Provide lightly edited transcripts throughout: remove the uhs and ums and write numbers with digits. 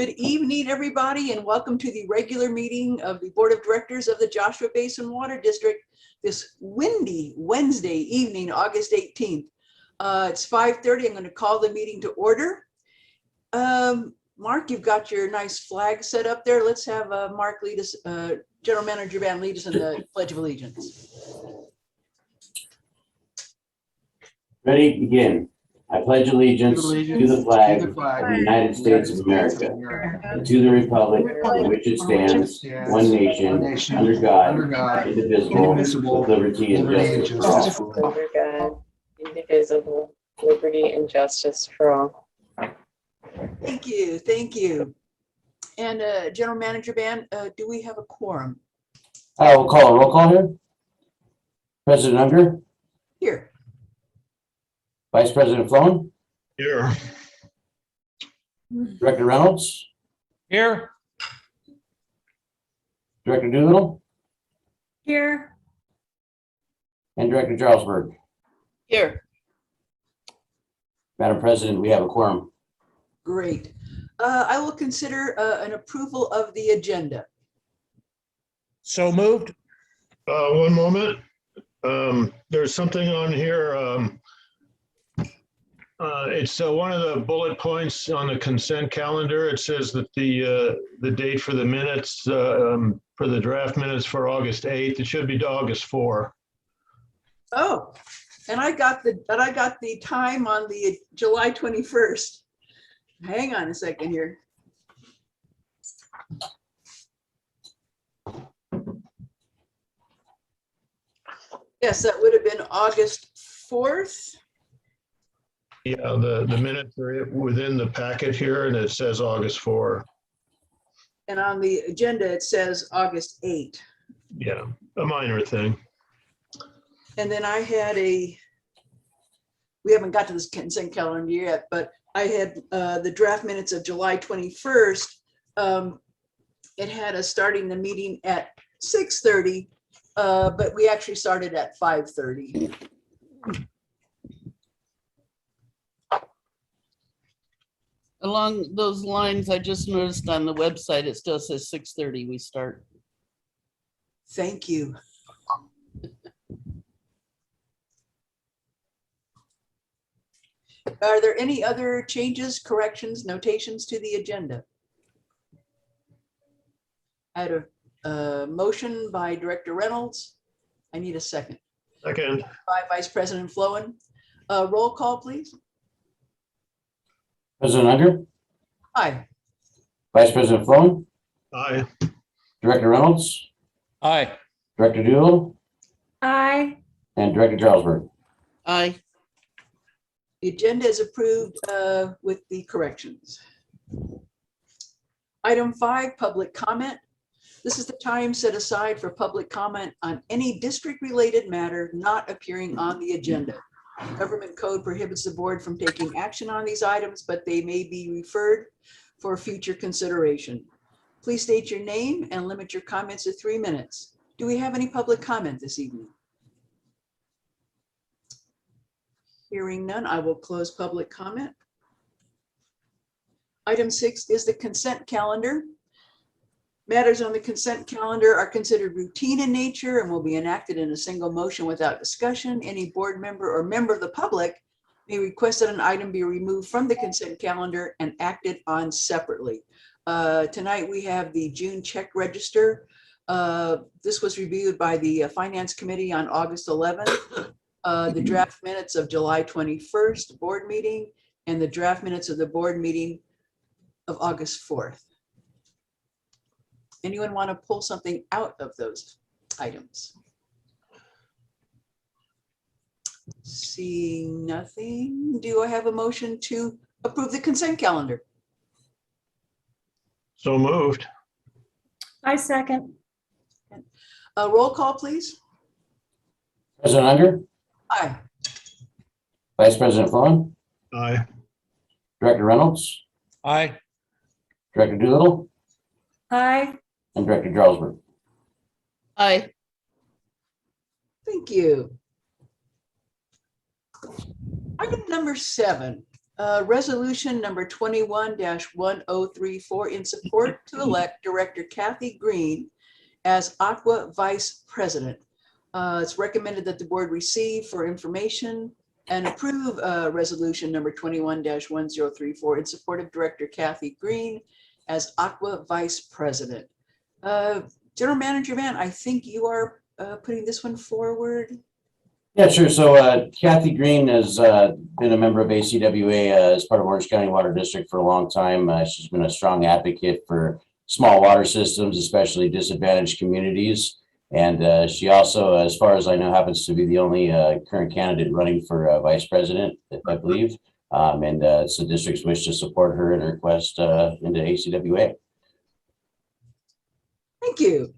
Good evening, everybody, and welcome to the regular meeting of the Board of Directors of the Joshua Basin Water District this windy Wednesday evening, August 18th. It's 5:30. I'm going to call the meeting to order. Mark, you've got your nice flag set up there. Let's have Mark lead us, General Manager Van lead us in the Pledge of Allegiance. Ready, begin. I pledge allegiance to the flag of the United States of America, and to the republic for which it stands, one nation, under God, indivisible, with liberty and justice for all. Under God, indivisible, liberty and justice for all. Thank you. Thank you. And General Manager Van, do we have a quorum? We'll call a roll call here. President Unger, Here. Vice President Flown, Here. Director Reynolds, Here. Director Doolittle, Here. and Director Charlesburg. Here. Madam President, we have a quorum. Great. I will consider an approval of the agenda. So moved. One moment. There's something on here. It's one of the bullet points on the consent calendar. It says that the date for the minutes, for the draft minutes for August 8th, it should be to August 4. Oh, and I got the time on the July 21st. Hang on a second here. Yes, that would have been August 4th. Yeah, the minutes are within the packet here and it says August 4. And on the agenda, it says August 8. Yeah, a minor thing. And then I had we haven't got to this consent calendar yet, but I had the draft minutes of July 21st. It had us starting the meeting at 6:30, but we actually started at 5:30. Along those lines, I just noticed on the website, it still says 6:30 we start. Thank you. Are there any other changes, corrections, notations to the agenda? I had a motion by Director Reynolds. I need a second. Second. By Vice President Flowen. Roll call, please. President Unger, Aye. Vice President Flown, Aye. Director Reynolds, Aye. Director Doolittle, Aye. and Director Charlesburg. Aye. The agenda is approved with the corrections. Item 5, public comment. This is the time set aside for public comment on any district-related matter not appearing on the agenda. Government code prohibits the board from taking action on these items, but they may be referred for future consideration. Please state your name and limit your comments to 3 minutes. Do we have any public comment this evening? Hearing none, I will close public comment. Item 6 is the consent calendar. Matters on the consent calendar are considered routine in nature and will be enacted in a single motion without discussion. Any board member or member of the public may request that an item be removed from the consent calendar and acted on separately. Tonight we have the June check register. This was reviewed by the Finance Committee on August 11th. The draft minutes of July 21st board meeting and the draft minutes of the board meeting of August 4th. Anyone want to pull something out of those items? Seeing nothing, do I have a motion to approve the consent calendar? So moved. I second. Roll call, please. President Unger, Aye. Vice President Flown, Aye. Director Reynolds, Aye. Director Doolittle, Aye. and Director Charlesburg. Aye. Thank you. Item number 7 Resolution number 21-1034 in support to elect Director Kathy Green as Aqua Vice President. It's recommended that the board receive for information and approve resolution number 21-1034 in support of Director Kathy Green as Aqua Vice President. General Manager Mann, I think you are putting this one forward. Yeah, sure. So Kathy Green has been a member of ACWA as part of Orange County Water District for a long time. She's been a strong advocate for small water systems, especially disadvantaged communities. And she also, as far as I know, happens to be the only current candidate running for vice president, I believe. And it's the district's wish to support her in her quest into ACWA. Thank you.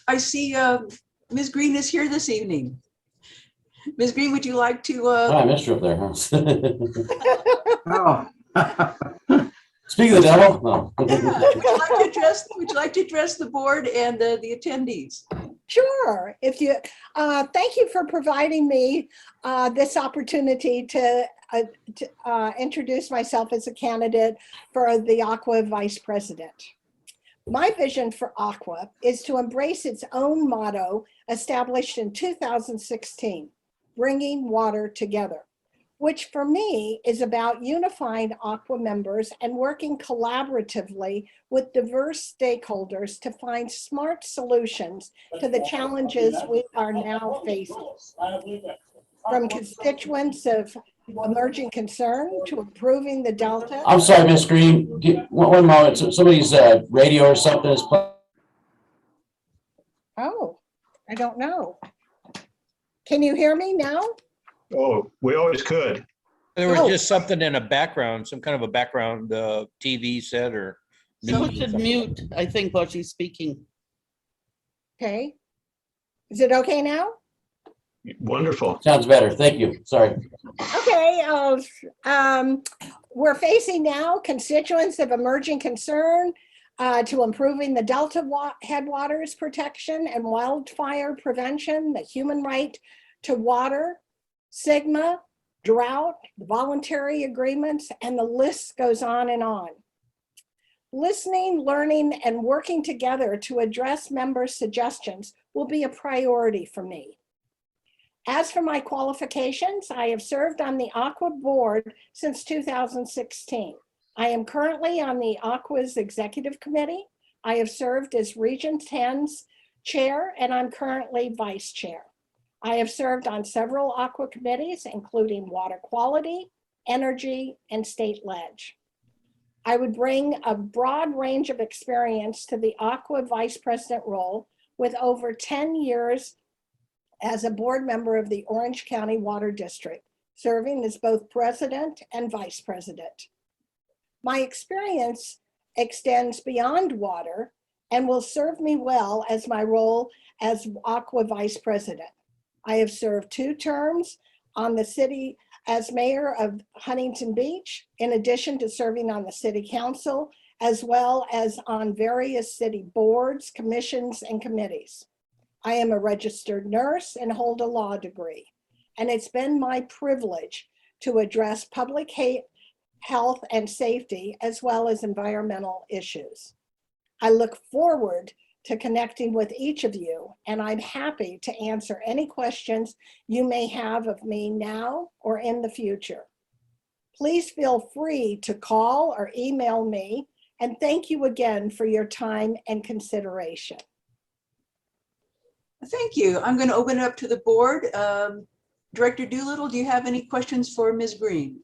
I see Ms. Green is here this evening. Ms. Green, would you like to? Oh, I missed her up there, huh? Oh. Speak of the devil. No. Would you like to address the board and the attendees? Sure. If you, thank you for providing me this opportunity to introduce myself as a candidate for the Aqua Vice President. My vision for Aqua is to embrace its own motto established in 2016, bringing water together, which for me is about unifying Aqua members and working collaboratively with diverse stakeholders to find smart solutions to the challenges we are now facing. From constituents of emerging concern to improving the Delta. I'm sorry, Miss Green. One moment. So somebody's radio or something is playing. Oh, I don't know. Can you hear me now? Oh, we always could. There was Oh. just something in a background, some kind of a background TV set or. Someone news or should something. mute, I think, while she's speaking. Okay. Is it okay now? Wonderful. Sounds better. Thank you. Sorry. Okay, we're facing now constituents of emerging concern to improving the Delta headwaters protection and wildfire prevention, the human right to water, SGMA, drought, voluntary agreements, and the list goes on and on. Listening, learning, and working together to address members' suggestions will be a priority for me. As for my qualifications, I have served on the Aqua board since 2016. I am currently on the Aqua's executive committee. I have served as Region 10's chair, and I'm currently vice chair. I have served on several Aqua committees, including water quality, energy, and state ledge. I would bring a broad range of experience to the Aqua vice president role with over 10 years as a board member of the Orange County Water District, serving as both president and vice president. My experience extends beyond water and will serve me well as my role as Aqua vice president. I have served 2 terms on the city as mayor of Huntington Beach, in addition to serving on the city council, as well as on various city boards, commissions, and committees. I am a registered nurse and hold a law degree, and it's been my privilege to address public health and safety, as well as environmental issues. I look forward to connecting with each of you, and I'm happy to answer any questions you may have of me now or in the future. Please feel free to call or email me, and thank you again for your time and consideration. Thank you. I'm going to open it up to the board. Director Doolittle, do you have any questions for Ms. Green?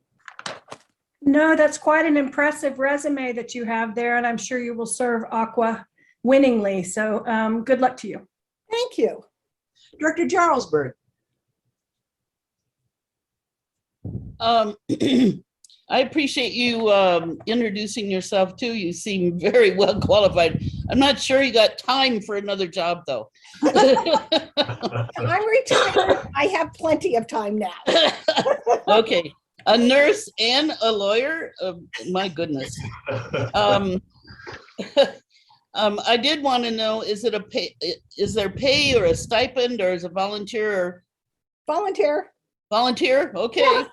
No, that's quite an impressive resume that you have there, and I'm sure you will serve Aqua winningly. So good luck to you. Thank you. Director Jarlsberg. I appreciate you introducing yourself too. You seem very well qualified. I'm not sure you got time for another job though. I'm retired. I have plenty of time now. Okay, a nurse and a lawyer. My goodness. I did want to know: is it a pay? Is there pay or a stipend, or is it volunteer? Or Volunteer. volunteer? Okay.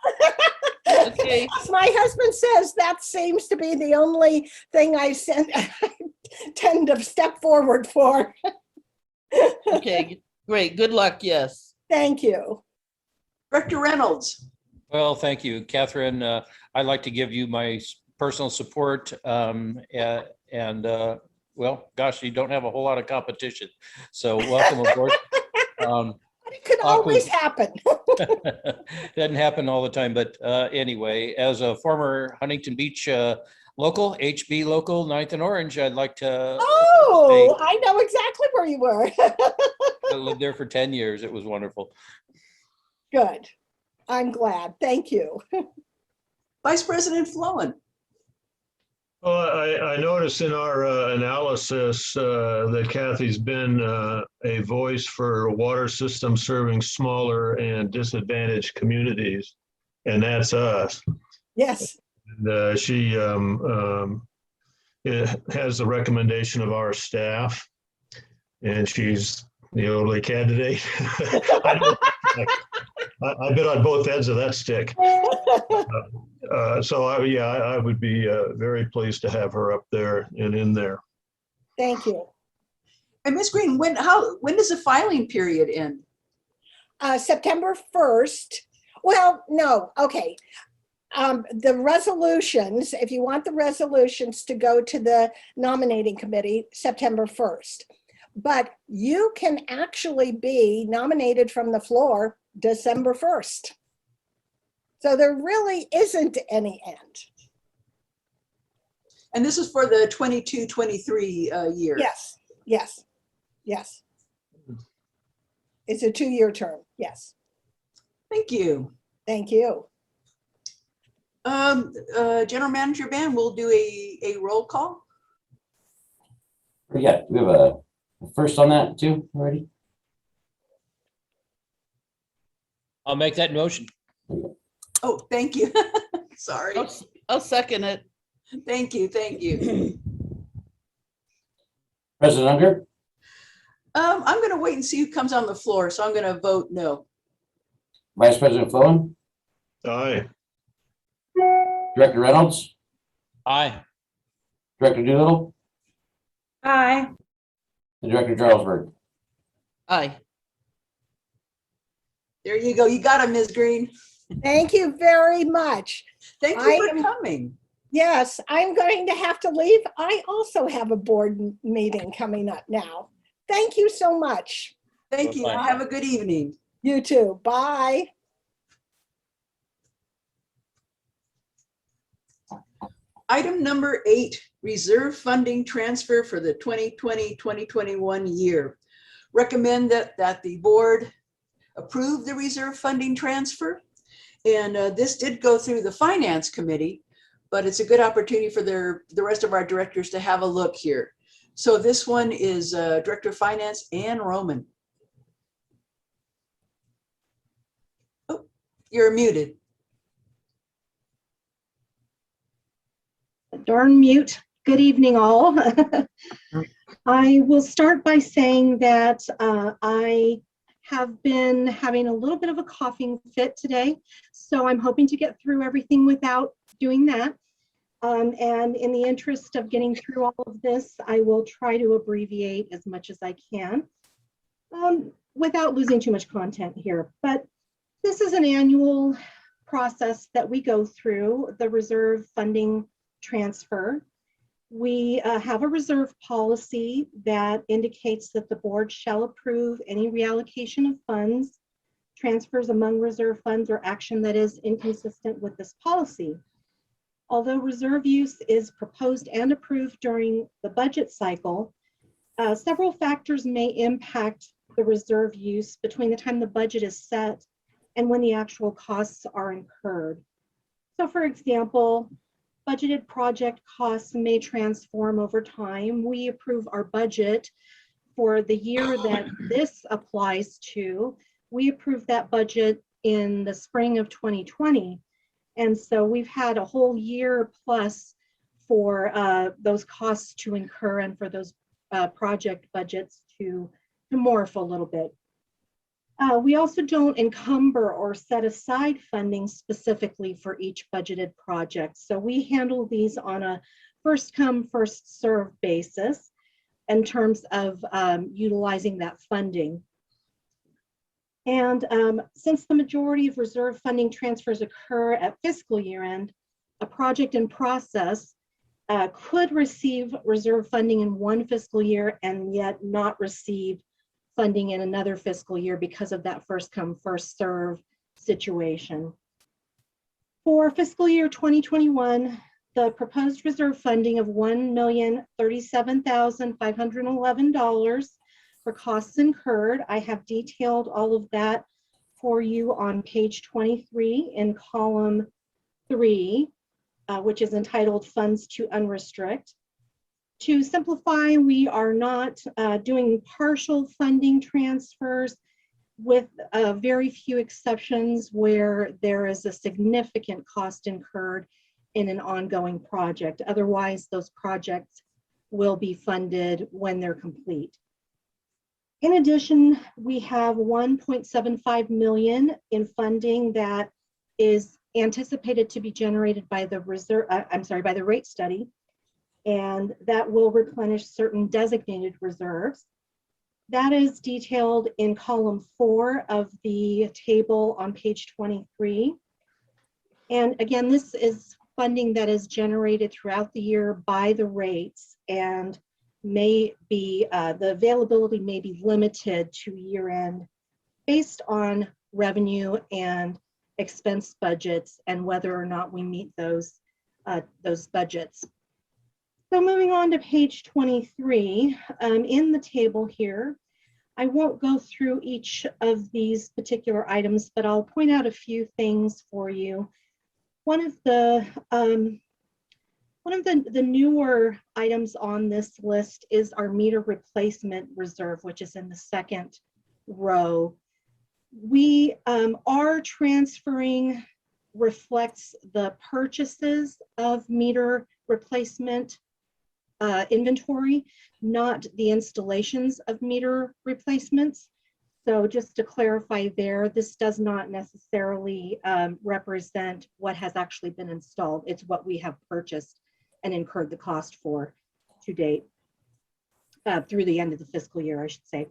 Okay. Okay. As my husband says, that seems to be the only thing I tend to step forward for. Okay, great. Good luck. Yes. Thank you. Director Reynolds. Well, thank you, Catherine. I'd like to give you my personal support. Well, gosh, you don't have a whole lot of competition. So welcome aboard. It could always happen. Doesn't happen all the time, but anyway, as a former Huntington Beach local, HB local, 9th and Orange, I'd like to Oh, I know exactly where you were. I lived there for 10 years. It was wonderful. Good. I'm glad. Thank you. Vice President Flowen. Well, I noticed in our analysis that Kathy's been a voice for water systems serving smaller and disadvantaged communities, and that's us. Yes. And she has the recommendation of our staff, and she's the only candidate. I've been on both ends of that stick. So I would be very pleased to have her up there and in there. Thank you. And Ms. Green, when does the filing period end? September 1st. Well, no, okay. The resolutions, if you want the resolutions to go to the nominating committee, September 1st. But you can actually be nominated from the floor December 1st. So there really isn't any end. And this is for the 22-23 year. Yes, yes, yes. It's a 2-year term, yes. Thank you. Thank you. General Manager Ben, we'll do a roll call. Yeah, we have a first on that too already. I'll make that motion. Oh, thank you. Sorry. I'll second it. Thank you. Thank you. President Unger, I'm going to wait and see who comes on the floor, so I'm going to vote no. Vice President Flowen, Aye. Director Reynolds, Aye. Director Doolittle, Aye. and Director Jarlsberg. Aye. There you go. You got him, Ms. Green. Thank you very much. Thank you for coming. Yes, I'm going to have to leave. I also have a board meeting coming up now. Thank you so much. Thank you. Bye-bye. Have a good evening. You too. Bye. Item number 8, reserve funding transfer for the 2020-2021 year. Recommend that the board approve the reserve funding transfer. And this did go through the finance committee, but it's a good opportunity for the rest of our directors to have a look here. So this one is Director of Finance, Ann Roman. Oh, you're muted. Darn mute. Good evening, all. I will start by saying that I have been having a little bit of a coughing fit today, so I'm hoping to get through everything without doing that. And in the interest of getting through all of this, I will try to abbreviate as much as I can without losing too much content here. But this is an annual process that we go through, the reserve funding transfer. We have a reserve policy that indicates that the board shall approve any reallocation of funds, transfers among reserve funds, or action that is inconsistent with this policy. Although reserve use is proposed and approved during the budget cycle, several factors may impact the reserve use between the time the budget is set and when the actual costs are incurred. So for example, budgeted project costs may transform over time. We approve our budget for the year that this applies to. We approved that budget in the spring of 2020. And so we've had a whole year plus for those costs to incur and for those project budgets to morph a little bit. We also don't encumber or set aside funding specifically for each budgeted project. So we handle these on a first come, first served basis in terms of utilizing that funding. And since the majority of reserve funding transfers occur at fiscal year end, a project in process could receive reserve funding in one fiscal year and yet not receive funding in another fiscal year because of that first come, first serve situation. For fiscal year 2021, the proposed reserve funding of $1,037,511 for costs incurred. I have detailed all of that for you on page 23 in column 3, which is entitled Funds to Unrestrict. To simplify, we are not doing partial funding transfers, with very few exceptions where there is a significant cost incurred in an ongoing project. Otherwise, those projects will be funded when they're complete. In addition, we have $1.75 million in funding that is anticipated to be generated by the by the rate study, and that will replenish certain designated reserves. That is detailed in column 4 of the table on page 23. And again, this is funding that is generated throughout the year by the rates, and may be, the availability may be limited to year end based on revenue and expense budgets and whether or not we meet those budgets. So moving on to page 23, in the table here, I won't go through each of these particular items, but I'll point out a few things for you. One of the newer items on this list is our meter replacement reserve, which is in the second row. We are transferring reflects the purchases of meter replacement inventory, not the installations of meter replacements. So just to clarify there, this does not necessarily represent what has actually been installed. It's what we have purchased and incurred the cost for to date, through the end of the fiscal year, I should say.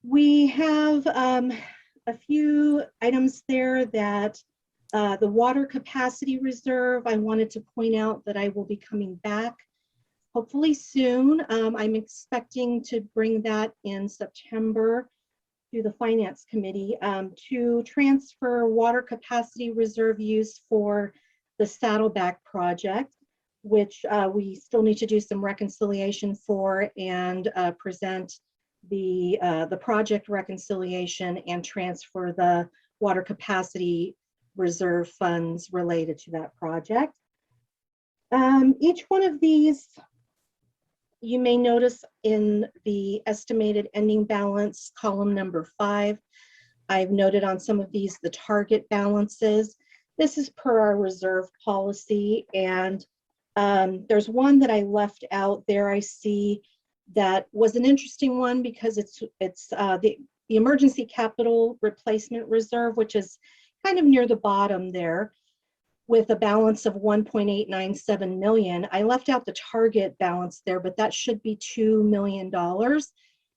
We have a few items there that the water capacity reserve, I wanted to point out that I will be coming back hopefully soon. I'm expecting to bring that in September to the Finance Committee to transfer water capacity reserve use for the Saddleback project, which we still need to do some reconciliation for and present the project reconciliation and transfer the water capacity reserve funds related to that project. Each one of these, you may notice in the estimated ending balance column number 5, I've noted on some of these the target balances. This is per our reserve policy, and there's one that I left out there. I see that was an interesting one because it's the emergency capital replacement reserve, which is kind of near the bottom there, with a balance of 1.897 million. I left out the target balance there, but that should be $2 million.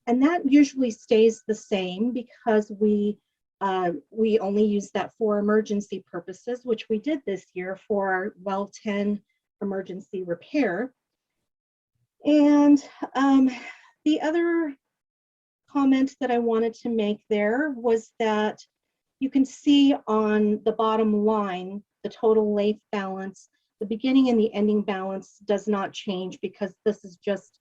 And that usually stays the same because we only use that for emergency purposes, which we did this year for our well 10 emergency repair. And the other comment that I wanted to make there was that you can see on the bottom line, the total LAIF balance, the beginning and the ending balance does not change because this is just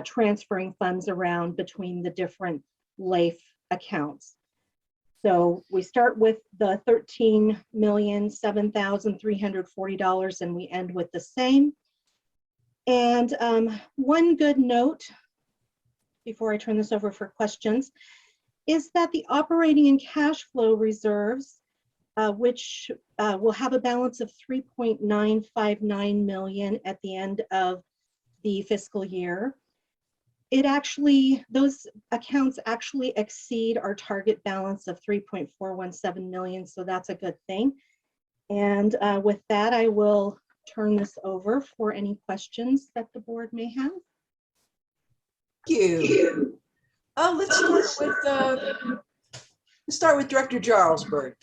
transferring funds around between the different LAIF accounts. So we start with the $13,007,340 and we end with the same. And one good note before I turn this over for questions is that the operating and cash flow reserves, which will have a balance of $3.959 million at the end of the fiscal year. it actually, those accounts actually exceed our target balance of 3.417 million. So that's a good thing. And with that, I will turn this over for any questions that the board may have. Thank you. Let's start with Director Jarlsberg.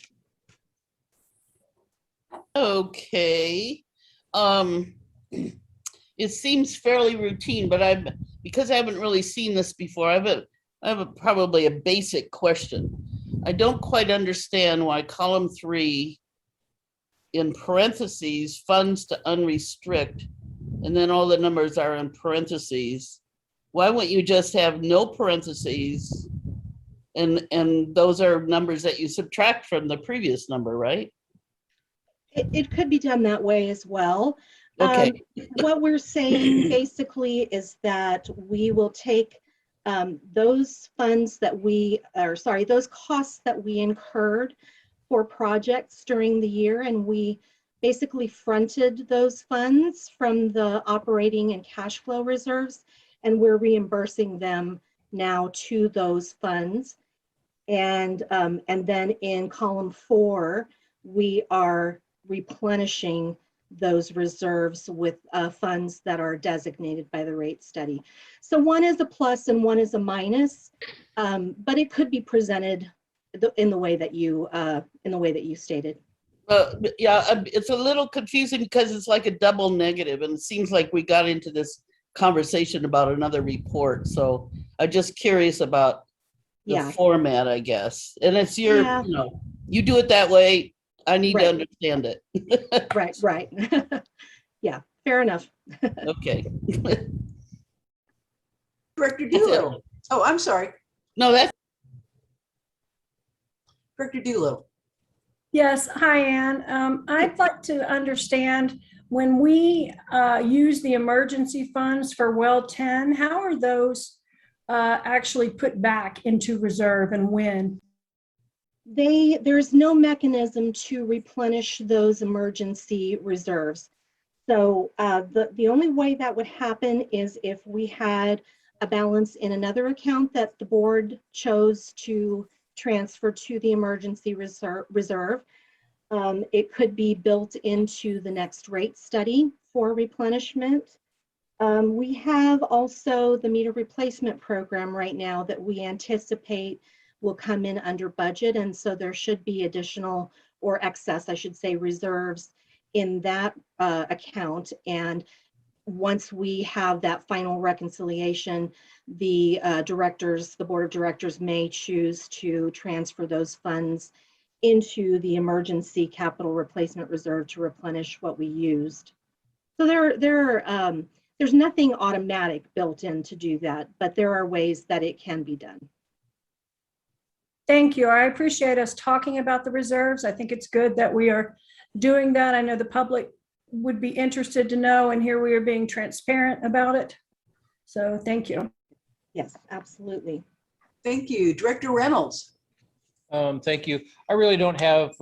Okay. It seems fairly routine, but because I haven't really seen this before, I have probably a basic question. I don't quite understand why column 3 in parentheses, funds to unrestrict, and then all the numbers are in parentheses. Why wouldn't you just have no parentheses? And those are numbers that you subtract from the previous number, right? It could be done that way as well. Okay. What we're saying basically is that we will take those funds that those costs that we incurred for projects during the year, and we basically fronted those funds from the operating and cash flow reserves, and we're reimbursing them now to those funds. And then in column 4, we are replenishing those reserves with funds that are designated by the rate study. So one is a plus and one is a minus, but it could be presented in the way that you stated. Yeah, it's a little confusing because it's like a double negative, and it seems like we got into this conversation about another report. So I'm just curious about the format, I guess. And it's your, you do it that way. I need to understand it. Right. Yeah, fair enough. Okay. Director Doolittle. Oh, I'm sorry. No, that's Director Doolittle. Yes, hi, Ann. I'd like to understand when we use the emergency funds for well 10, how are those actually put back into reserve and when? There's no mechanism to replenish those emergency reserves. So the only way that would happen is if we had a balance in another account that the board chose to transfer to the emergency reserve. It could be built into the next rate study for replenishment. We have also the meter replacement program right now that we anticipate will come in under budget. And so there should be additional, or excess, I should say, reserves in that account. And once we have that final reconciliation, the board of directors may choose to transfer those funds into the emergency capital replacement reserve to replenish what we used. So there's nothing automatic built in to do that, but there are ways that it can be done. Thank you. I appreciate us talking about the reserves. I think it's good that we are doing that. I know the public would be interested to know, and here we are being transparent about it. So thank you. Yes, absolutely. Thank you. Director Reynolds. Thank you. I really don't have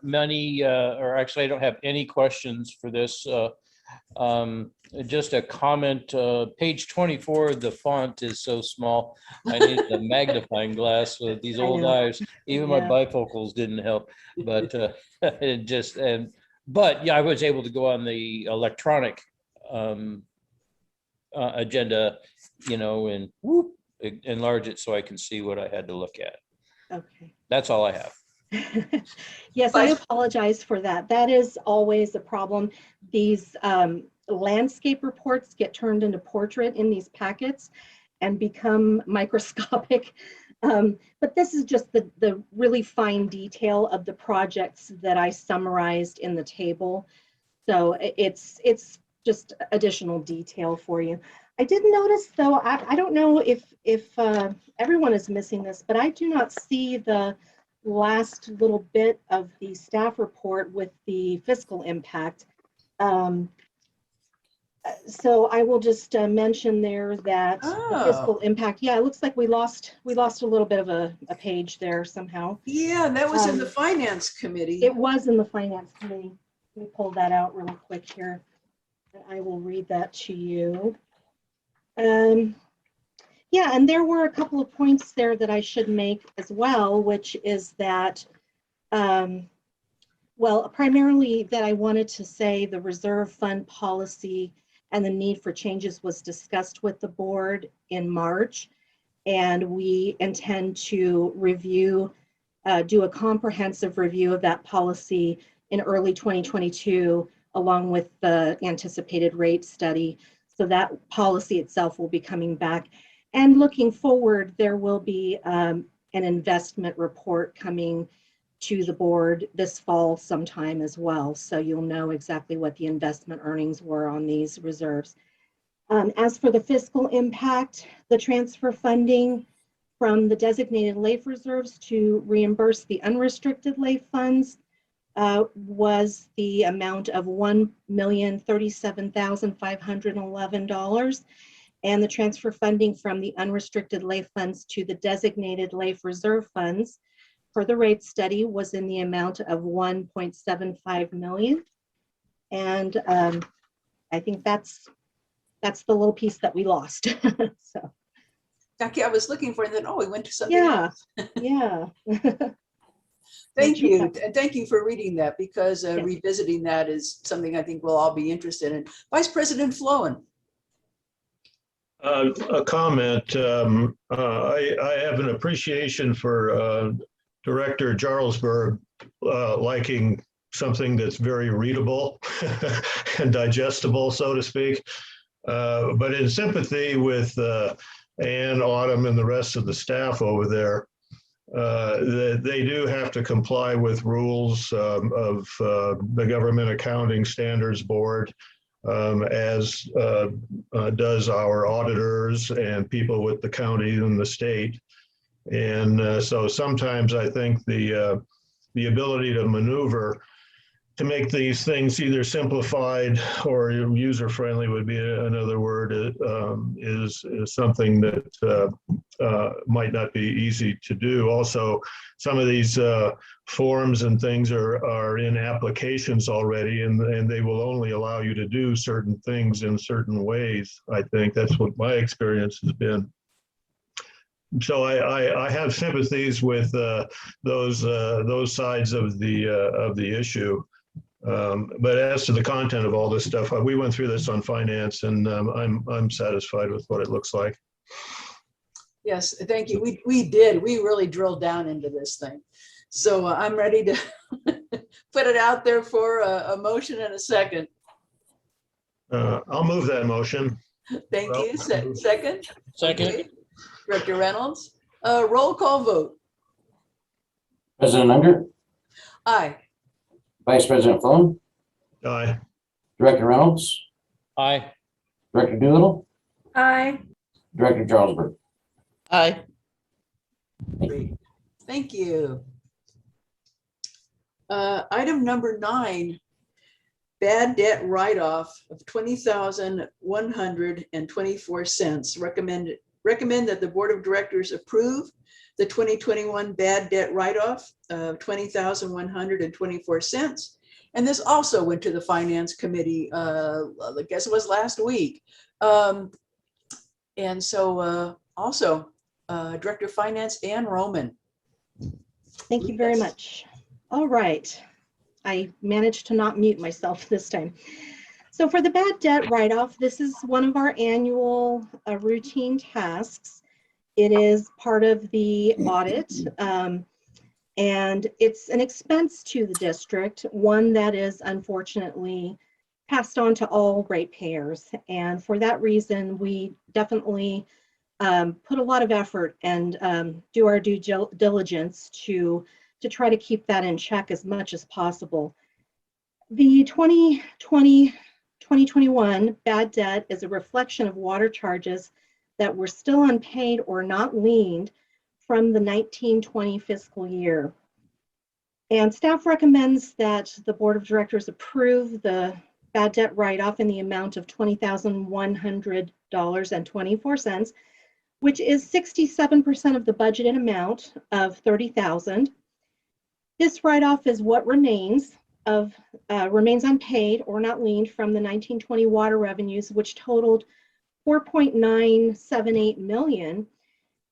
many, or actually I don't have any questions for this. Just a comment, page 24, the font is so small. I need a magnifying glass with these old eyes. Even my bifocals didn't help, but but yeah, I was able to go on the electronic agenda, and whoop, enlarge it so I can see what I had to look at. Okay. That's all I have. Yes, I apologize for that. That is always a problem. These landscape reports get turned into portrait in these packets and become microscopic. But this is just the really fine detail of the projects that I summarized in the table. So it's just additional detail for you. I did notice though, I don't know if everyone is missing this, but I do not see the last little bit of the staff report with the fiscal impact. So I will just mention there that the fiscal impact, it looks like we lost a little bit of a page there somehow. Yeah, that was in the finance committee. It was in the finance committee. Let me pull that out really quick here. And I will read that to you. Yeah, and there were a couple of points there that I should make as well, which is that, well, primarily that I wanted to say the reserve fund policy and the need for changes was discussed with the board in March. And we intend to review, do a comprehensive review of that policy in early 2022, along with the anticipated rate study. So that policy itself will be coming back. And looking forward, there will be an investment report coming to the board this fall sometime as well. So you'll know exactly what the investment earnings were on these reserves. As for the fiscal impact, the transfer funding from the designated LAIF reserves to reimburse the unrestricted LAIF funds was the amount of $1,037,511. And the transfer funding from the unrestricted LAIF funds to the designated LAIF reserve funds for the rate study was in the amount of $1.75 million. And I think that's the little piece that we lost. So, Jackie, I was looking for it, and then, oh, we went to something yeah, else. yeah. Thank you. And thank you for reading that, because Yes. revisiting that is something I think we'll all be interested in. Vice President Flowen. A comment. I have an appreciation for Director Jarlsberg liking something that's very readable and digestible, so to speak. But in sympathy with Ann, Autumn, and the rest of the staff over there, they do have to comply with rules of the Government Accounting Standards Board, as does our auditors and people with the county and the state. And so sometimes I think the ability to maneuver to make these things either simplified or user-friendly would be another word, is something that might not be easy to do. Also, some of these forms and things are in applications already, and they will only allow you to do certain things in certain ways. I think that's what my experience has been. So I have sympathies with those sides of the issue. But as to the content of all this stuff, we went through this on finance, and I'm satisfied with what it looks like. Yes, thank you. We did. We really drilled down into this thing. So I'm ready to put it out there for a motion and a second. I'll move that motion. Thank you. Second? Second. Okay. Director Reynolds, roll call vote. President Unger, Aye. Vice President Flynn, Aye. Director Reynolds, Aye. Director Doolittle, Aye. Director Jarlsberg. Aye. Great. Thank you. Item number 9, bad debt write-off of $20,124. Recommend that the Board of Directors approve the 2021 bad debt write-off of $20,124. And this also went to the Finance Committee, I guess it was last week. And so also Director of Finance, Ann Roman. Thank you very much. All right. I managed to not mute myself this time. So for the bad debt write-off, this is one of our annual routine tasks. It is part of the audit, and it's an expense to the district, one that is unfortunately passed on to all ratepayers. And for that reason, we definitely put a lot of effort and do our due diligence to try to keep that in check as much as possible. The 2021 bad debt is a reflection of water charges that were still unpaid or not liened from the 1920 fiscal year. And staff recommends that the Board of Directors approve the bad debt write-off in the amount of $20,100.24, which is 67% of the budgeted amount of $30,000. This write-off is what remains unpaid or not liened from the 1920 water revenues, which totaled 4.978 million.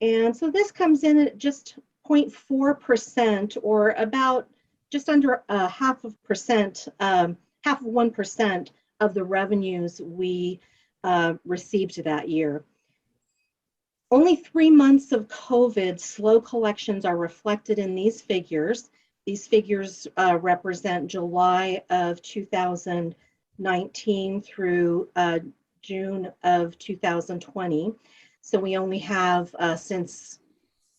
And so this comes in at just 0.4%, or about just under half of 1% of the revenues we received that year. Only 3 months of COVID slow collections are reflected in these figures. These figures represent July of 2019 through June of 2020. So we only have since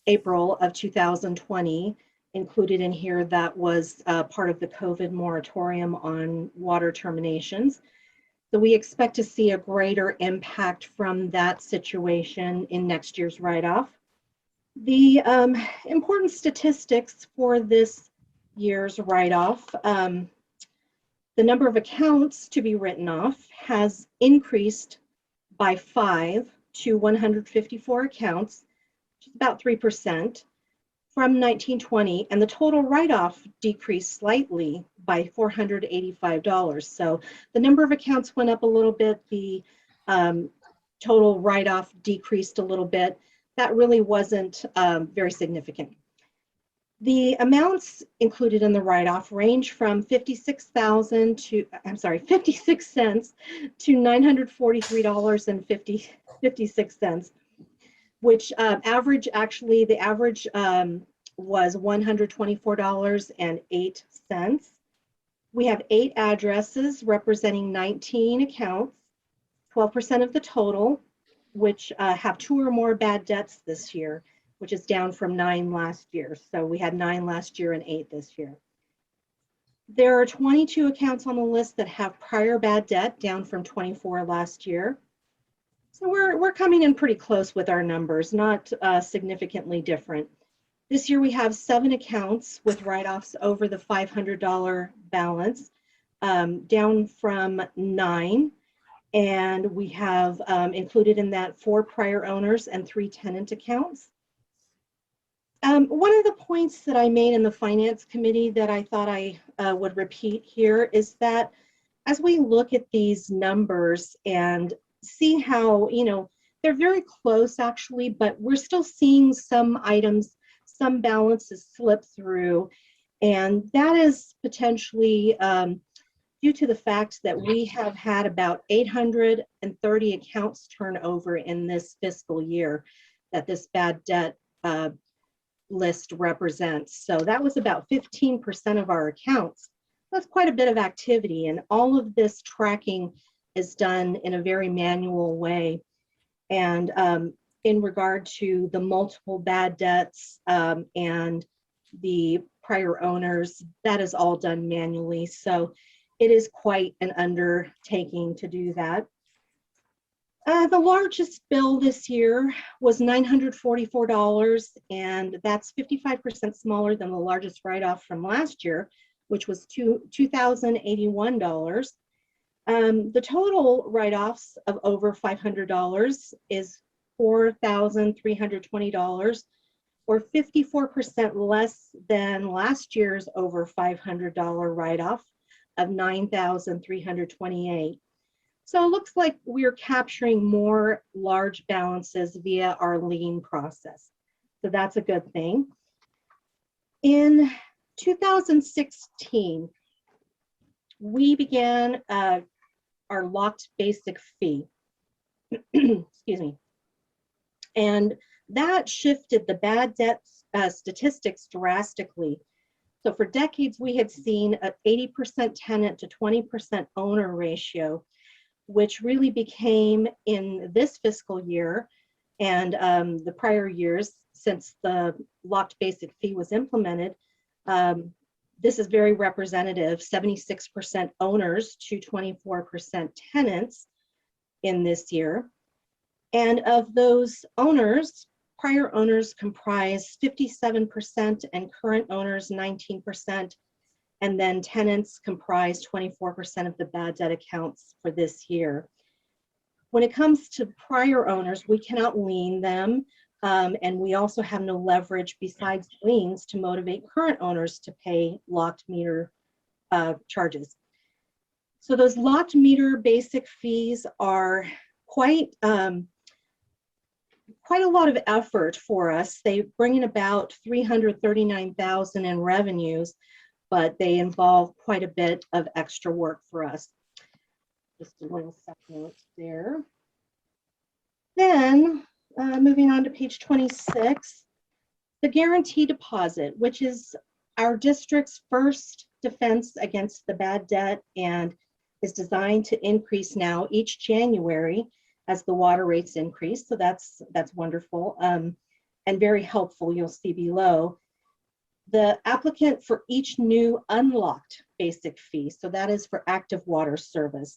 April of 2020 included in here. That was part of the COVID moratorium on water terminations. So we expect to see a greater impact from that situation in next year's write-off. The important statistics for this year's write-off, the number of accounts to be written off has increased by 5 to 154 accounts, which is about 3% from 1920, and the total write-off decreased slightly by $485. So the number of accounts went up a little bit, the total write-off decreased a little bit. That really wasn't very significant. The amounts included in the write-off range from 56 cents to $943.56, which the average was $124.08. We have 8 addresses representing 19 accounts, 12% of the total, which have 2 or more bad debts this year, which is down from 9 last year. So we had 9 last year and 8 this year. There are 22 accounts on the list that have prior bad debt, down from 24 last year. So we're coming in pretty close with our numbers, not significantly different. This year we have 7 accounts with write-offs over the $500 balance, down from 9. And we have included in that 4 prior owners and 3 tenant accounts. One of the points that I made in the Finance Committee that I thought I would repeat here is that as we look at these numbers and see how, they're very close actually, but we're still seeing some items, some balances slip through. And that is potentially due to the fact that we have had about 830 accounts turn over in this fiscal year that this bad debt list represents. So that was about 15% of our accounts. That's quite a bit of activity, and all of this tracking is done in a very manual way. And in regard to the multiple bad debts and the prior owners, that is all done manually. So it is quite an undertaking to do that. The largest bill this year was $944, and that's 55% smaller than the largest write-off from last year, which was $2,081. The total write-offs of over $500 is $4,320, or 54% less than last year's over $500 write-off of $9,328. So it looks like we're capturing more large balances via our lien process. So that's a good thing. In 2016, we began our locked basic fee. Excuse me. And that shifted the bad debt statistics drastically. So for decades, we had seen an 80% tenant to 20% owner ratio, which really became in this fiscal year and the prior years since the locked basic fee was implemented. This is very representative, 76% owners to 24% tenants in this year. And of those owners, prior owners comprise 57% and current owners 19%. And then tenants comprise 24% of the bad debt accounts for this year. When it comes to prior owners, we cannot lien them. And we also have no leverage besides liens to motivate current owners to pay locked meter charges. So those locked meter basic fees are quite quite a lot of effort for us. They bring in about $339,000 in revenues, but they involve quite a bit of extra work for us. Just a little second there. Then moving on to page 26, the guarantee deposit, which is our district's first defense against the bad debt and is designed to increase now each January as the water rates increase. So that's wonderful and very helpful. You'll see below. The applicant for each new unlocked basic fee, so that is for active water service.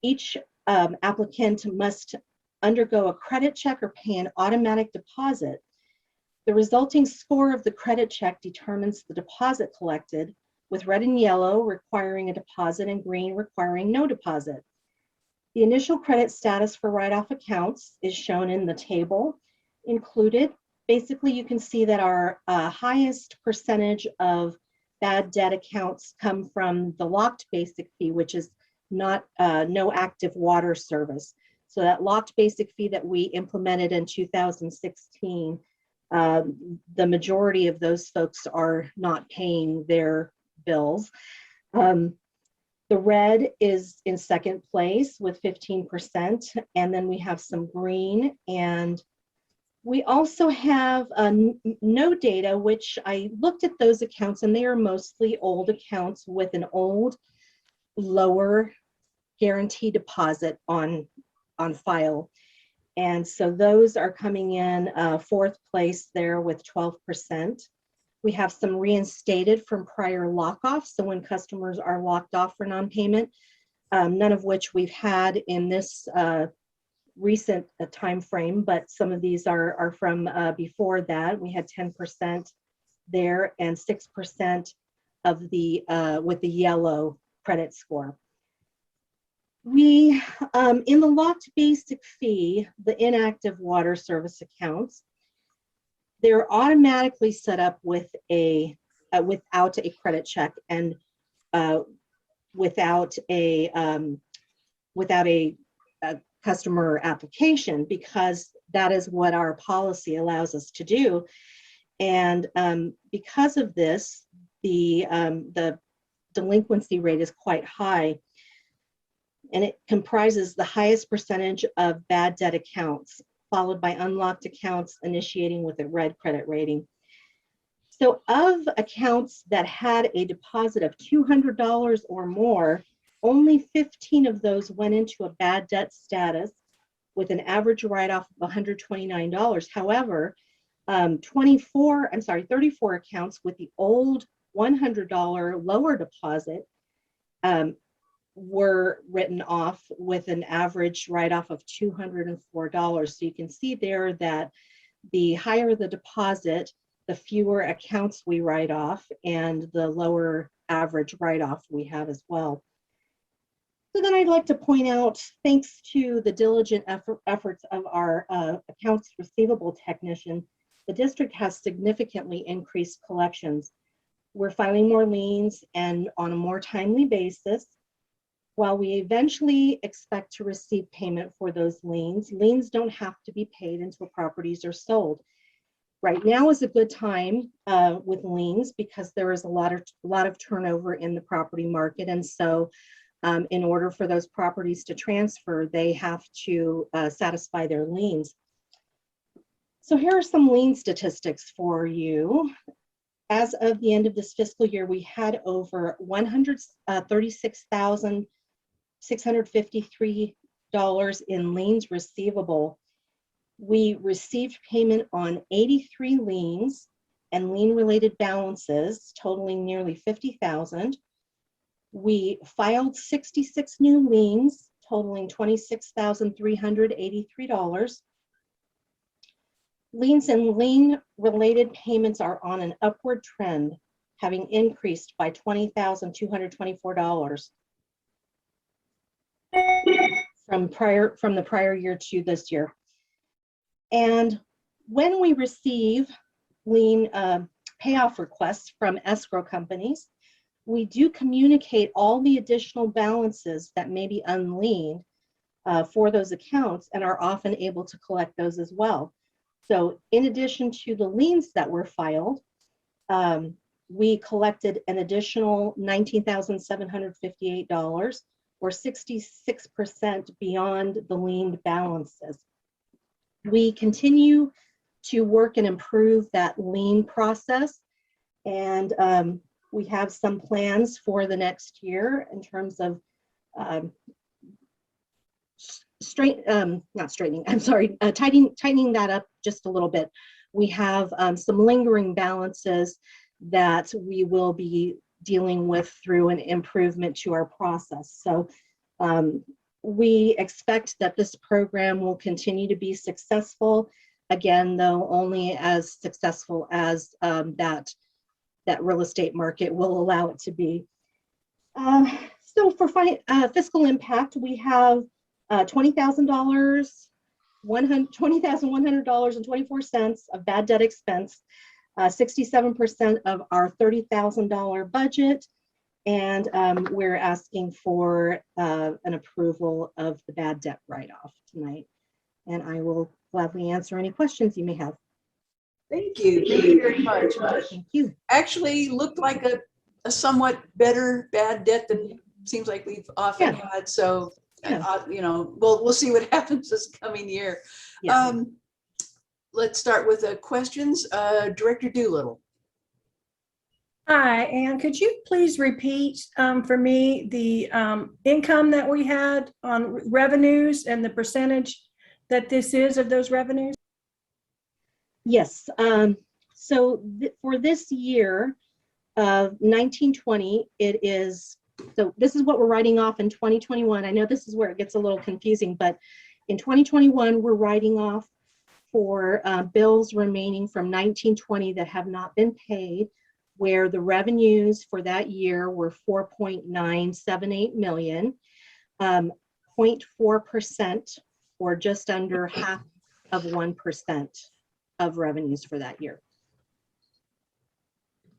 Each applicant must undergo a credit check or pay an automatic deposit. The resulting score of the credit check determines the deposit collected, with red and yellow requiring a deposit and green requiring no deposit. The initial credit status for write-off accounts is shown in the table included. Basically, you can see that our highest percentage of bad debt accounts come from the locked basic fee, which is not no active water service. So that locked basic fee that we implemented in 2016, the majority of those folks are not paying their bills. The red is in second place with 15%, and then we have some green, and we also have no data, which I looked at those accounts, and they are mostly old accounts with an old, lower guarantee deposit on file. And so those are coming in fourth place there with 12%. We have some reinstated from prior lock-offs. So when customers are locked off for non-payment, none of which we've had in this recent time frame, but some of these are from before that. We had 10% there and 6% of the with the yellow credit score. We, in the locked basic fee, the inactive water service accounts, they're automatically set up with a without a credit check and without a customer application, because that is what our policy allows us to do. And because of this, the delinquency rate is quite high, and it comprises the highest percentage of bad debt accounts, followed by unlocked accounts initiating with a red credit rating. So of accounts that had a deposit of $200 or more, only 15 of those went into a bad debt status with an average write-off of $129. However, 34 accounts with the old $100 lower deposit were written off with an average write-off of $204. So you can see there that the higher the deposit, the fewer accounts we write off, and the lower average write-off we have as well. So then I'd like to point out, thanks to the diligent efforts of our accounts receivable technician, the district has significantly increased collections. We're filing more liens and on a more timely basis. While we eventually expect to receive payment for those liens, liens don't have to be paid until properties are sold. Right now is a good time with liens because there is a lot of turnover in the property market, and so in order for those properties to transfer, they have to satisfy their liens. So here are some lien statistics for you. As of the end of this fiscal year, we had over $136,653 in liens receivable. We received payment on 83 liens and lien-related balances totaling nearly $50,000. We filed 66 new liens totaling $26,383. Liens and lien-related payments are on an upward trend, having increased by $20,224 from the prior year to this year. And when we receive lien payoff requests from escrow companies, we do communicate all the additional balances that may be unliened for those accounts and are often able to collect those as well. So in addition to the liens that were filed, we collected an additional $19,758 or 66% beyond the lien balances. We continue to work and improve that lien process, and we have some plans for the next year in terms of tightening that up just a little bit. We have some lingering balances that we will be dealing with through an improvement to our process. So we expect that this program will continue to be successful. Again, though, only as successful as that real estate market will allow it to be. So for fiscal impact, we have $20,100.24 of bad debt expense, 67% of our $30,000 budget, and we're asking for an approval of the bad debt write-off tonight. And I will gladly answer any questions you may have. Thank you. Thank you very much. Thank you. Actually looked like a somewhat better bad debt than it seems like we've often had. So, you know, we'll see what happens this coming year. Yes. Let's start with the questions. Director Doolittle. Hi, and could you please repeat for me the income that we had on revenues and the percentage that this is of those revenues? Yes. So for this year of 1920, it is, so this is what we're writing off in 2021. I know this is where it gets a little confusing, but in 2021, we're writing off for bills remaining from 1920 that have not been paid, where the revenues for that year were 4.978 million, 0.4% or just under half of 1% of revenues for that year.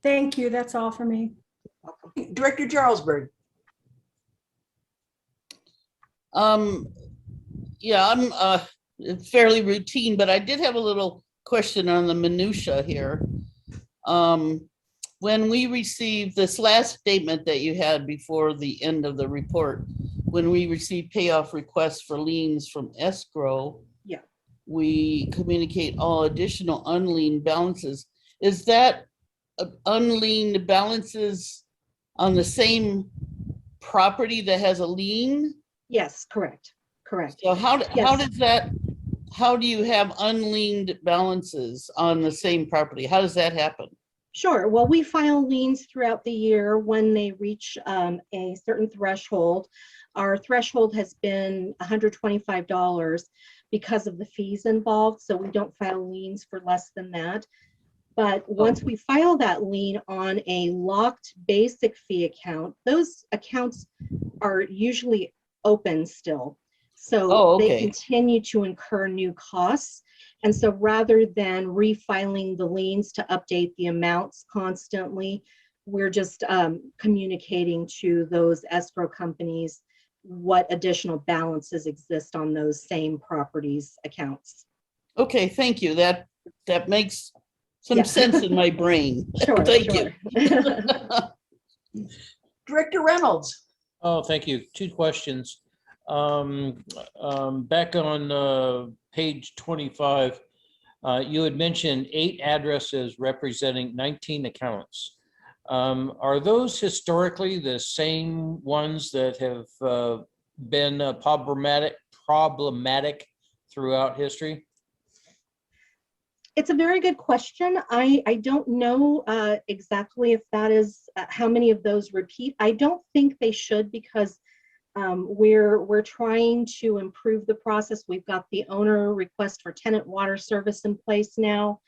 Thank you. That's all for me. Director Jarlsberg. Yeah, I'm it's fairly routine, but I did have a little question on the minutia here. When we received this last statement that you had before the end of the report, when we received payoff requests for liens from escrow, we communicate all additional unliened balances. Is that unliened balances on the same property that has a lien? Yes, correct. Correct. So how do you have unliened balances on the same property? How does that happen? Sure. Well, we file liens throughout the year when they reach a certain threshold. Our threshold has been $125 because of the fees involved, so we don't file liens for less than that. But once we file that lien on a locked basic fee account, those accounts are usually open still. So they continue to incur new costs. And so rather than refiling the liens to update the amounts constantly, we're just communicating to those escrow companies what additional balances exist on those same properties accounts. Okay, thank you. That makes some sense in my brain. Sure, Thank you. Director Reynolds. Oh, thank you. Two questions. Back on page 25, you had mentioned 8 addresses representing 19 accounts. Are those historically the same ones that have been problematic throughout history? It's a very good question. I don't know exactly if that is how many of those repeat. I don't think they should, because we're trying to improve the process. We've got the owner request for tenant water service in place now.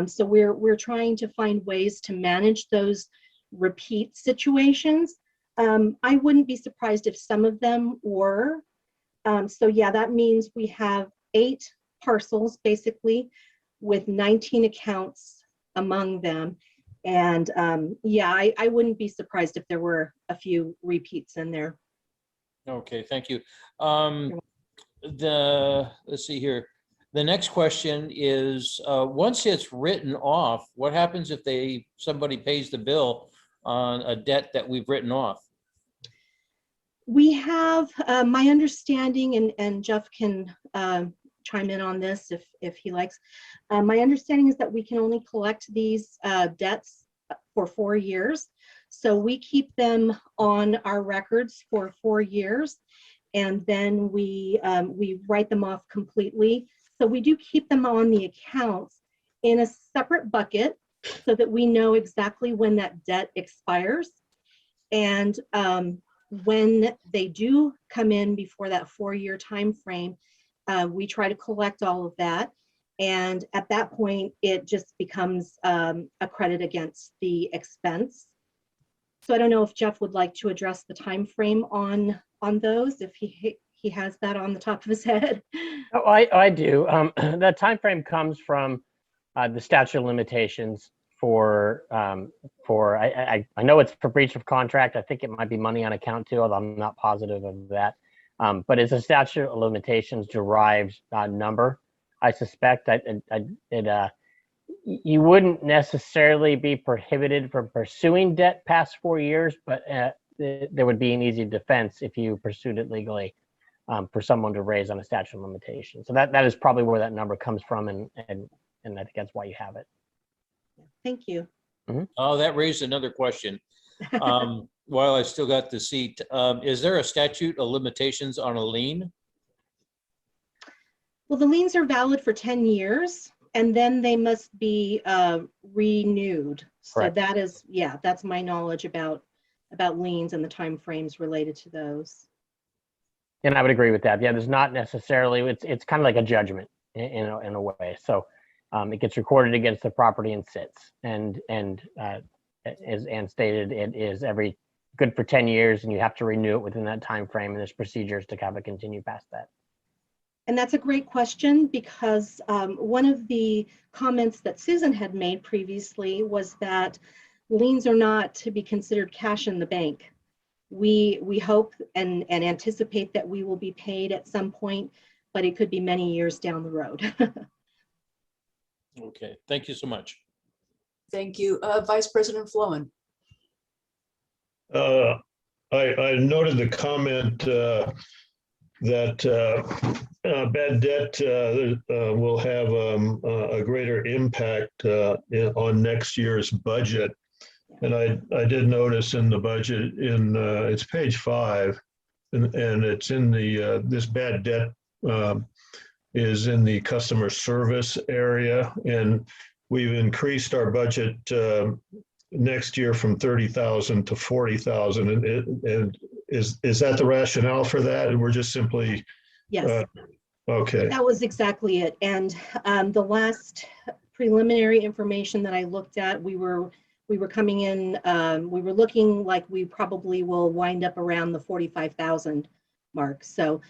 So we're trying to find ways to manage those repeat situations. I wouldn't be surprised if some of them were. So yeah, that means we have 8 parcels basically with 19 accounts among them. And yeah, I wouldn't be surprised if there were a few repeats in there. Okay, thank you. let's see here. The next question is, once it's written off, what happens if somebody pays the bill on a debt that we've written off? We have, my understanding, and Jeff can chime in on this if he likes. My understanding is that we can only collect these debts for 4 years. So we keep them on our records for 4 years, and then we write them off completely. So we do keep them on the accounts in a separate bucket so that we know exactly when that debt expires. And when they do come in before that 4-year time frame, we try to collect all of that. And at that point, it just becomes a credit against the expense. So I don't know if Jeff would like to address the time frame on those, if he has that on the top of his head. Oh, I do. That time frame comes from the statute of limitations for I know it's for breach of contract. I think it might be money on account too, although I'm not positive of that. But it's a statute of limitations derived number. I suspect you wouldn't necessarily be prohibited from pursuing debt past 4 years, but there would be an easy defense if you pursued it legally for someone to raise on a statute of limitations. So that is probably where that number comes from, and I think that's why you have it. Thank you. Oh, that raised another question. While I still got the seat, is there a statute of limitations on a lien? Well, the liens are valid for 10 years, and then they must be renewed. So Correct. that is, yeah, that's my knowledge about liens and the timeframes related to those. And I would agree with that. Yeah, there's not necessarily, it's kind of like a judgment in a way. So it gets recorded against the property and sits. And as Ann stated, it is good for 10 years, and you have to renew it within that time frame, and there's procedures to have it continue past that. And that's a great question, because one of the comments that Susan had made previously was that liens are not to be considered cash in the bank. We hope and anticipate that we will be paid at some point, but it could be many years down the road. Okay, thank you so much. Thank you. Vice President Flowen. I noted the comment that bad debt will have a greater impact on next year's budget. And I did notice in the budget, it's page 5, and it's in the this bad debt is in the customer service area, and we've increased our budget next year from 30,000 to 40,000. And is that the rationale for that? And we're just simply Yes. Okay. That was exactly it. And the last preliminary information that I looked at, we were coming in, we were looking like we probably will wind up around the 45,000 mark. So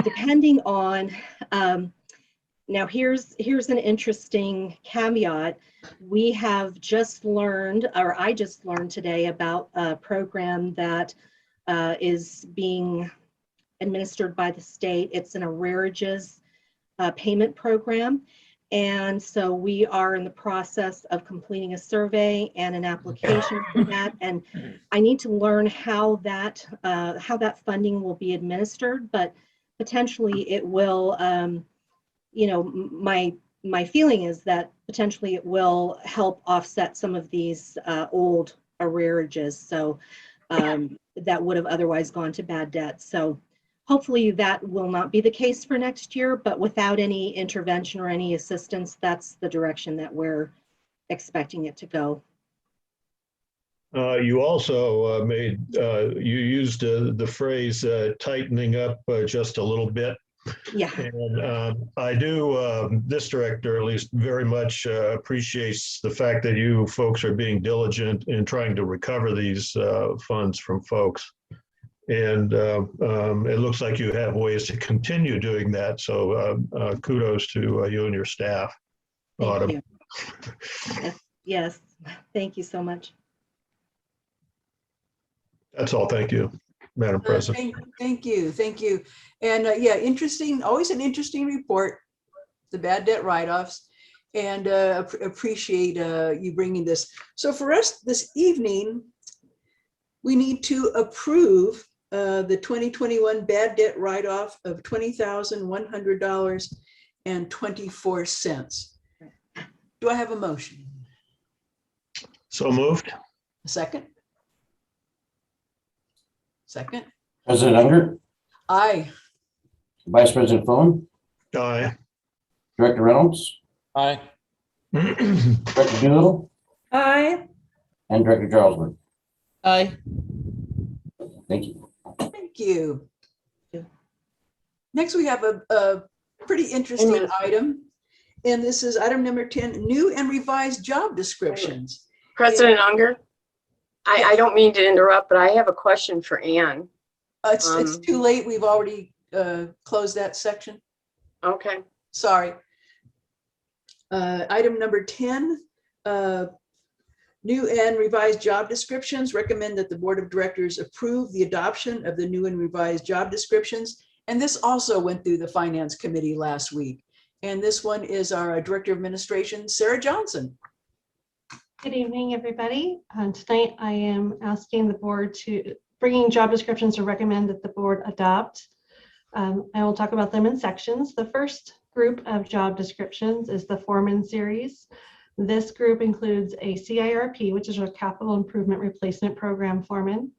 depending on, now here's an interesting caveat. We have just learned, or I just learned today, about a program that is being administered by the state. It's an arrearages payment program. And so we are in the process of completing a survey and an application for that. And I need to learn how that funding will be administered, but potentially it will, my feeling is that potentially it will help offset some of these old arrearages. So that would have otherwise gone to bad debt. So hopefully that will not be the case for next year, but without any intervention or any assistance, that's the direction that we're expecting it to go. You also you used the phrase tightening up just a little bit. Yeah. And I do, this director at least very much appreciates the fact that you folks are being diligent in trying to recover these funds from folks. And it looks like you have ways to continue doing that. So kudos to you and your staff. Thank you. Yes. Thank you so much. That's all. Thank you. Madam President. Thank you. And yeah, interesting, always an interesting report, the bad debt write-offs, and appreciate you bringing this. So for us this evening, we need to approve the 2021 bad debt write-off of $20,100.24. Do I have a motion? So moved. A second? Second? President Unger, Aye. Vice President Follin, Aye. Director Reynolds, Aye. Director Doolittle, Aye. and Director Jarlsberg. Aye. Thank you. Thank you. Next, we have a pretty interesting item. And this is item number 10, new and revised job descriptions. President Unger, I don't mean to interrupt, but I have a question for Ann. It's too late. We've already closed that section. Okay. Sorry. Item number 10, new and revised job descriptions. Recommend that the Board of Directors approve the adoption of the new and revised job descriptions. And this also went through the Finance Committee last week. And this one is our Director of Administration, Sarah Johnson. Good evening, everybody. Tonight, I am asking the board to bringing job descriptions to recommend that the board adopt. I will talk about them in sections. The first group of job descriptions is the foreman series. This group includes a CIRP, which is a capital improvement replacement program foreman,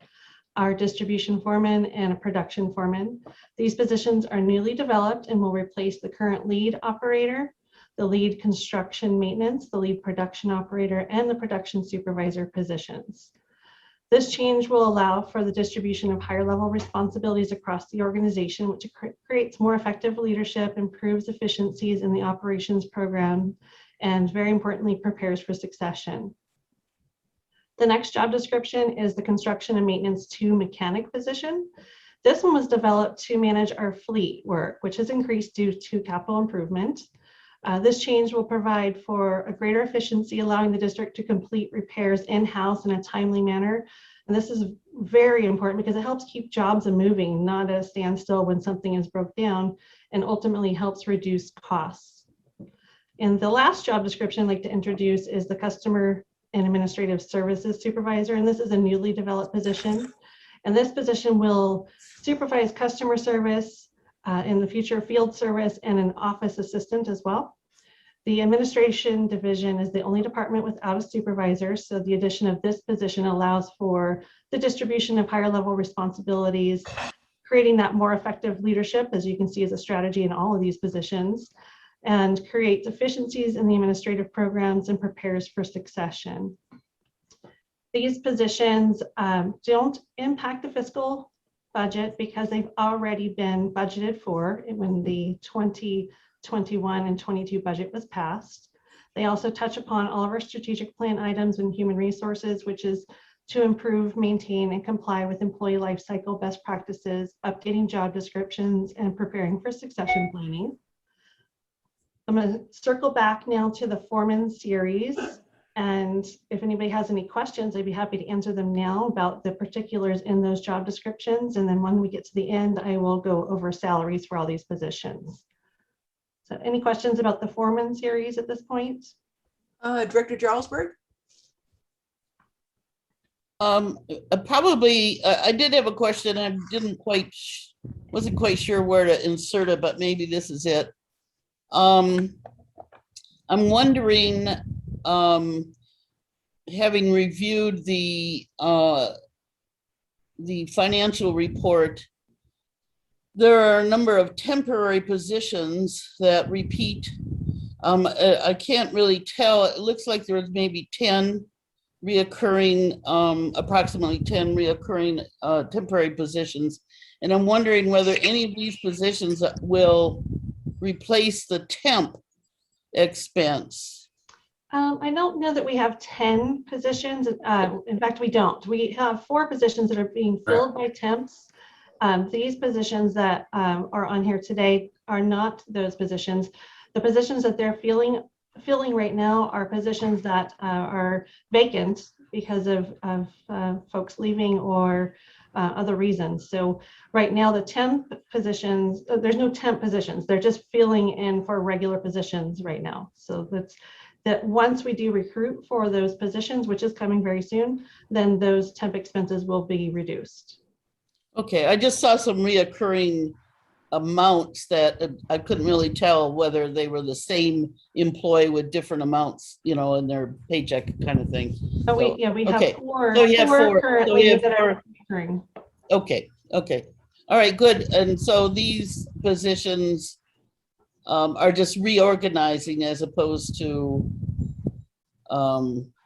our distribution foreman, and a production foreman. These positions are newly developed and will replace the current lead operator, the lead construction maintenance, the lead production operator, and the production supervisor positions. This change will allow for the distribution of higher level responsibilities across the organization, which creates more effective leadership, improves efficiencies in the operations program, and very importantly, prepares for succession. The next job description is the construction and maintenance 2 mechanic position. This one was developed to manage our fleet work, which has increased due to capital improvement. This change will provide for a greater efficiency, allowing the district to complete repairs in-house in a timely manner. And this is very important because it helps keep jobs moving, not at a standstill when something is broke down, and ultimately helps reduce costs. And the last job description I'd like to introduce is the Customer and Administrative Services Supervisor. And this is a newly developed position. And this position will supervise customer service, in the future field service, and an office assistant as well. The administration division is the only department without a supervisor, so the addition of this position allows for the distribution of higher level responsibilities, creating that more effective leadership, as you can see as a strategy in all of these positions, and creates efficiencies in the administrative programs and prepares for succession. These positions don't impact the fiscal budget because they've already been budgeted for when the 2021 and 22 budget was passed. They also touch upon all of our strategic plan items in human resources, which is to improve, maintain, and comply with employee life cycle best practices, updating job descriptions, and preparing for succession planning. I'm going to circle back now to the foreman series. And if anybody has any questions, I'd be happy to answer them now about the particulars in those job descriptions. And then when we get to the end, I will go over salaries for all these positions. So any questions about the foreman series at this point? Director Jarlsberg? Probably, I did have a question. I wasn't quite sure where to insert it, but maybe this is it. I'm wondering, having reviewed the financial report, there are a number of temporary positions that repeat. I can't really tell. It looks like there's maybe 10 reoccurring, approximately 10 reoccurring temporary positions. And I'm wondering whether any of these positions will replace the temp expense. I don't know that we have 10 positions. In fact, we don't. We have 4 positions that are being filled by temps. These positions that are on here today are not those positions. The positions that they're filling right now are positions that are vacant because of folks leaving or other reasons. So right now the temp positions, there's no temp positions. They're just filling in for regular positions right now. So that once we do recruit for those positions, which is coming very soon, then those temp expenses will be reduced. Okay, I just saw some reoccurring amounts that I couldn't really tell whether they were the same employee with different amounts, you know, in their paycheck kind of thing. So So, we have okay. four, So you have four. So currently you have that are four. recurring. Okay, okay. All right, good. And so these positions are just reorganizing as opposed to,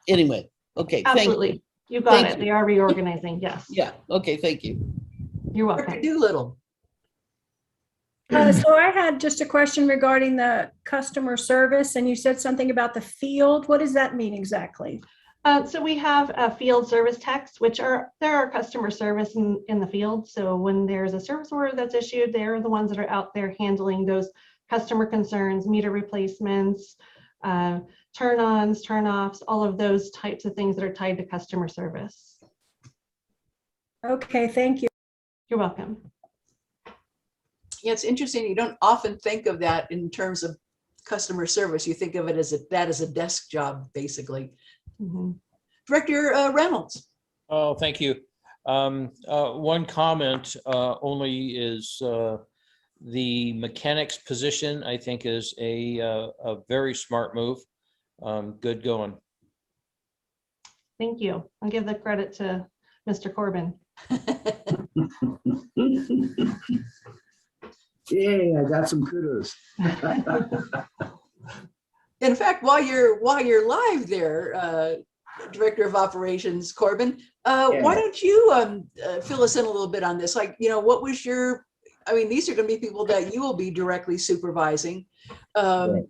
anyway, okay, thank you. Absolutely. You got Thank it. you. They are reorganizing. Yes. Yeah, okay, thank you. You're Dr. welcome. Doolittle. So I had just a question regarding the customer service, and you said something about the field. What does that mean exactly? So we have field service techs, which are customer service in the field. So when there's a service order that's issued, they're the ones that are out there handling those customer concerns, meter replacements, turn-ons, turn-offs, all of those types of things that are tied to customer service. Okay, thank you. You're welcome. Yeah, it's interesting. You don't often think of that in terms of customer service. You think of it as that as a desk job, basically. Mhm. Director Reynolds. Oh, thank you. One comment only is the mechanics position, I think, is a very smart move. Good going. Thank you. I'll give the credit to Mr. Corbin. Yay, I got some kudos. In fact, while you're live there, Director of Operations Corbin, why don't you fill us in a little bit on this? Like, you know, what was your, I mean, these are going to be people that you will be directly supervising. Right.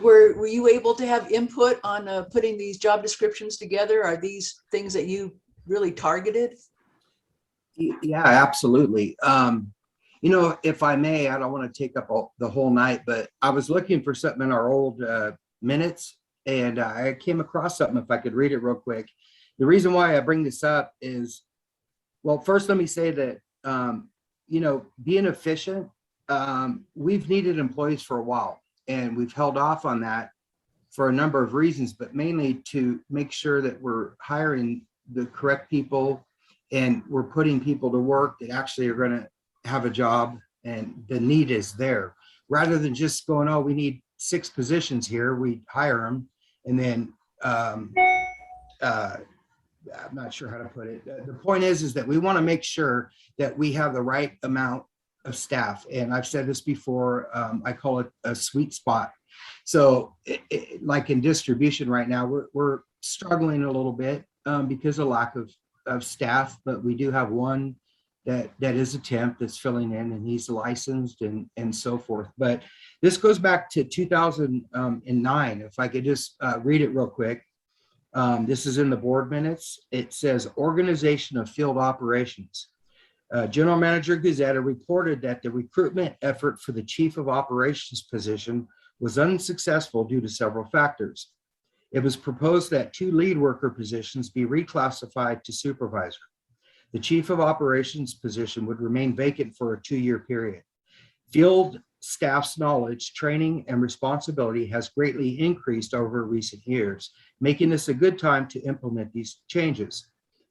Were you able to have input on putting these job descriptions together? Are these things that you really targeted? Yeah, absolutely. You know, if I may, I don't want to take up the whole night, but I was looking for something in our old minutes, and I came across something, if I could read it real quick. The reason why I bring this up is, well, first let me say that, you know, being efficient, we've needed employees for a while, and we've held off on that for a number of reasons, but mainly to make sure that we're hiring the correct people and we're putting people to work that actually are going to have a job and the need is there, rather than just going, oh, we need 6 positions here, we hire them, and then I'm not sure how to put it. The point is that we want to make sure that we have the right amount of staff, and I've said this before, I call it a sweet spot. So like in distribution right now, we're struggling a little bit because of lack of staff, but we do have one that is a temp that's filling in, and he's licensed and so forth. But this goes back to 2009. If I could just read it real quick. This is in the board minutes. It says organization of field operations. General Manager Gazetta reported that the recruitment effort for the chief of operations position was unsuccessful due to several factors. It was proposed that 2 lead worker positions be reclassified to supervisor. The chief of operations position would remain vacant for a 2-year period. Field staff's knowledge, training, and responsibility has greatly increased over recent years, making this a good time to implement these changes.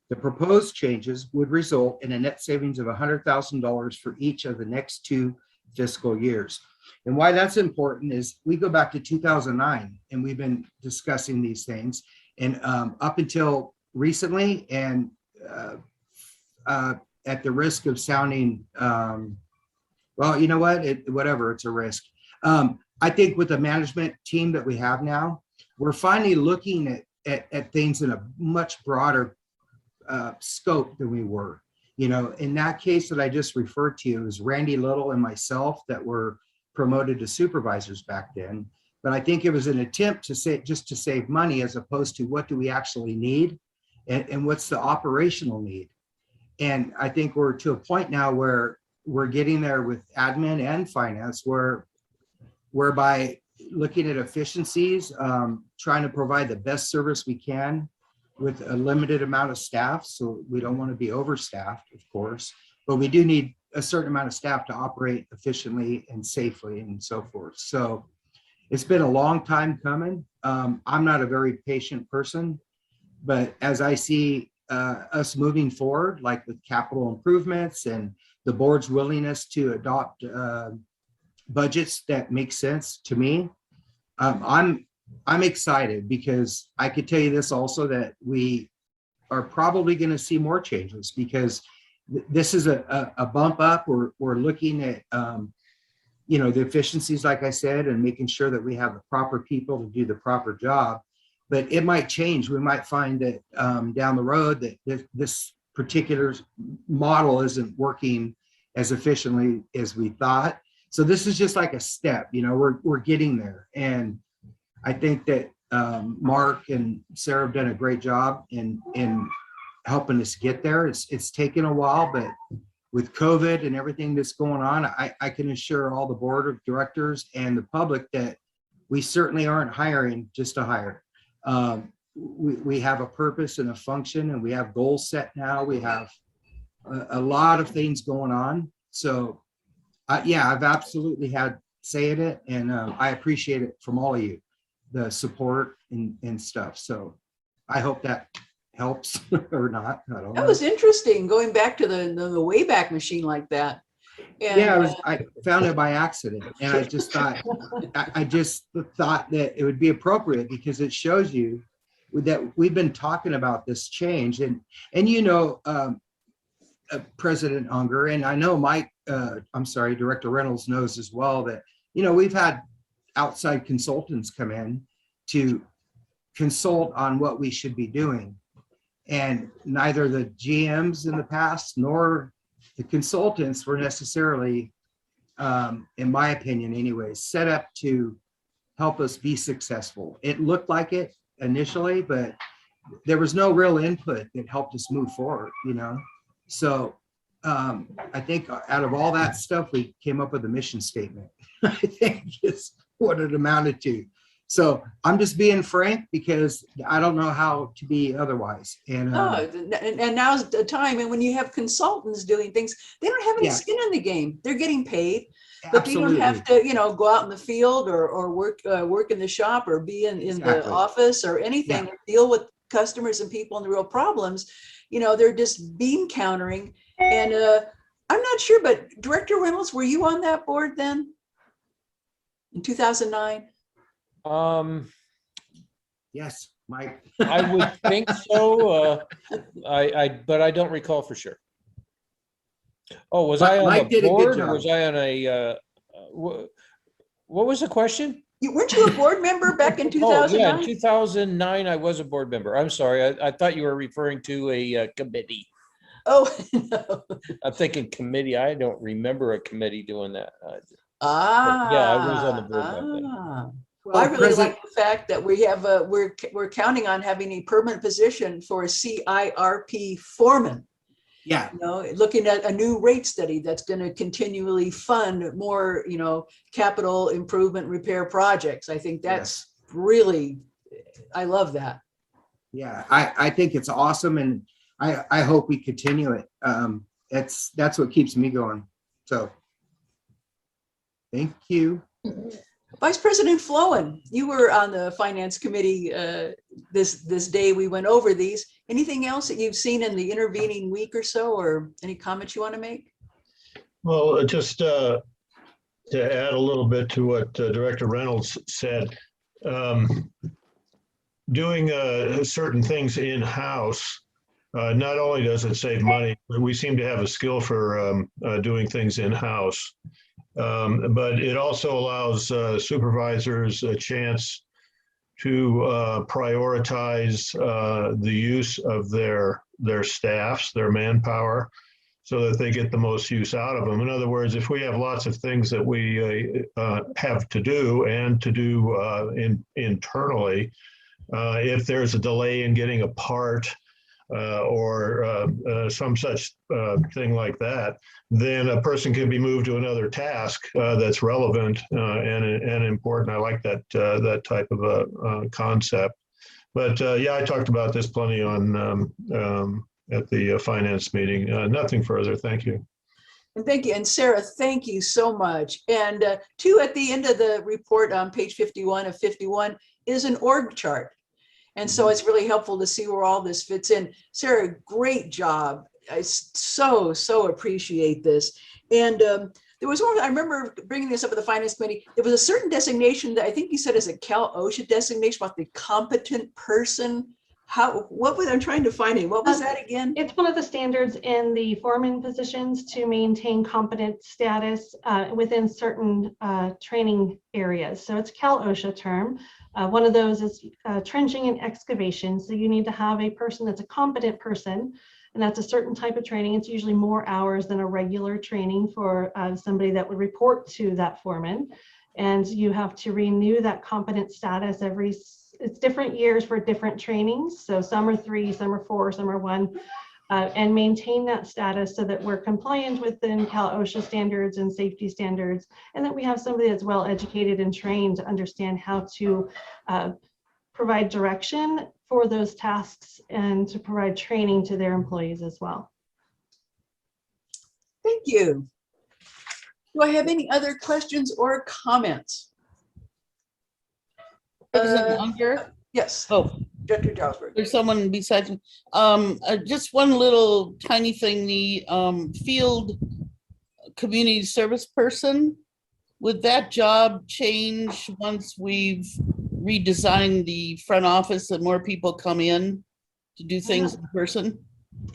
The proposed changes would result in a net savings of $100,000 for each of the next 2 fiscal years. And why that's important is we go back to 2009 and we've been discussing these things, and up until recently, and at the risk of sounding, well, you know what, whatever, it's a risk. I think with the management team that we have now, we're finally looking at things in a much broader scope than we were. You know, in that case that I just referred to, it was Randy Little and myself that were promoted to supervisors back then. But I think it was an attempt to save money, as opposed to what do we actually need and what's the operational need. And I think we're to a point now where we're getting there with admin and finance, whereby looking at efficiencies, trying to provide the best service we can, with a limited amount of staff, so we don't want to be overstaffed, of course, but we do need a certain amount of staff to operate efficiently and safely and so forth. So it's been a long time coming. I'm not a very patient person, but as I see us moving forward, like with capital improvements and the board's willingness to adopt budgets that make sense to me, I'm excited, because I could tell you this also, that we are probably going to see more changes, because this is a bump up. We're looking at the efficiencies, like I said, and making sure that we have the proper people to do the proper job. But it might change. We might find that down the road that this particular model isn't working as efficiently as we thought. So this is just like a step. We're getting there, and I think that Mark and Sarah have done a great job in helping us get there. It's taken a while, but with COVID and everything that's going on, I can assure all the board of directors and the public that we certainly aren't hiring just to hire. We have a purpose and a function, and we have goals set now. We have a lot of things going on. So yeah, I've absolutely had say in it, and I appreciate it from all of you, the support and stuff. So I hope that helps or not. I don't know. That was interesting, going back to the Wayback Machine like that. And, yeah, I found it by accident, and I just thought that it would be appropriate, because it shows you that we've been talking about this change, and President Unger, and I know Director Reynolds knows as well, that we've had outside consultants come in to consult on what we should be doing, and neither the GMs in the past nor the consultants were necessarily, in my opinion anyways, set up to help us be successful. It looked like it initially, but there was no real input that helped us move forward, So I think out of all that stuff, we came up with a mission statement. I think is what it amounted to. So I'm just being frank, because I don't know how to be otherwise. And now's the time. And when you have consultants doing things, they don't have any skin in the game. They're getting paid, but absolutely. they don't have to, go out in the field or work in the shop or be in the office or anything, and deal with customers and people and the real problems. They're just bean countering. And I'm not sure, but Director Reynolds, were you on that board then in 2009? Yes, Mike. I would think so. But I don't recall for sure. Oh, was I on Mike the did a good board, or job. was I on a? What was the question? Weren't you a board member back in 2009? Oh, yeah, in 2009, I was a board member. I'm sorry. I thought you were referring to a committee. Oh, no. I'm thinking committee. I don't remember a committee doing that. Yeah, I was on the board back then. Well, I really like the fact that we have we're counting on having a permanent position for a CIRP foreman. Yeah. Looking at a new rate study that's going to continually fund more, capital improvement repair projects. I think that's really, I love that. Yeah, I think it's awesome, and I hope we continue it. That's what keeps me going. So thank you. Vice President Flowen, you were on the Finance Committee this day we went over these. Anything else that you've seen in the intervening week or so, or any comments you want to make? Well, just to add a little bit to what Director Reynolds said, doing certain things in-house, not only does it save money, but we seem to have a skill for doing things in-house. But it also allows supervisors a chance to prioritize the use of their staffs, their manpower, so that they get the most use out of them. In other words, if we have lots of things that we have to do and to do internally, if there's a delay in getting a part or some such thing like that, then a person can be moved to another task that's relevant and important. I like that type of a concept. But yeah, I talked about this plenty on at the finance meeting. Nothing further. Thank you. And thank you. And Sarah, thank you so much. And two, at the end of the report on page 51 of 51 is an org chart. And so it's really helpful to see where all this fits in. Sarah, great job. I so appreciate this. And there was one, I remember bringing this up at the finance committee. There was a certain designation that I think you said is a Cal OSHA designation about the competent person. What was, I'm trying to find it. What was that again? It's one of the standards in the foreman positions to maintain competent status within certain training areas. So it's Cal OSHA term. One of those is trenching and excavation. So you need to have a person that's a competent person, and that's a certain type of training. It's usually more hours than a regular training for somebody that would report to that foreman. And you have to renew that competent status it's different years for different trainings. So some are 3, some are 4, some are 1, and maintain that status so that we're compliant within Cal OSHA standards and safety standards, and that we have somebody that's well educated and trained to understand how to provide direction for those tasks and to provide training to their employees as well. Thank you. Do I have any other questions or comments? President Unger? Yes, Oh, Director Jalsberg. there's someone besides me. Just one little tiny thing, the field community service person, would that job change once we've redesigned the front office and more people come in to do things in person?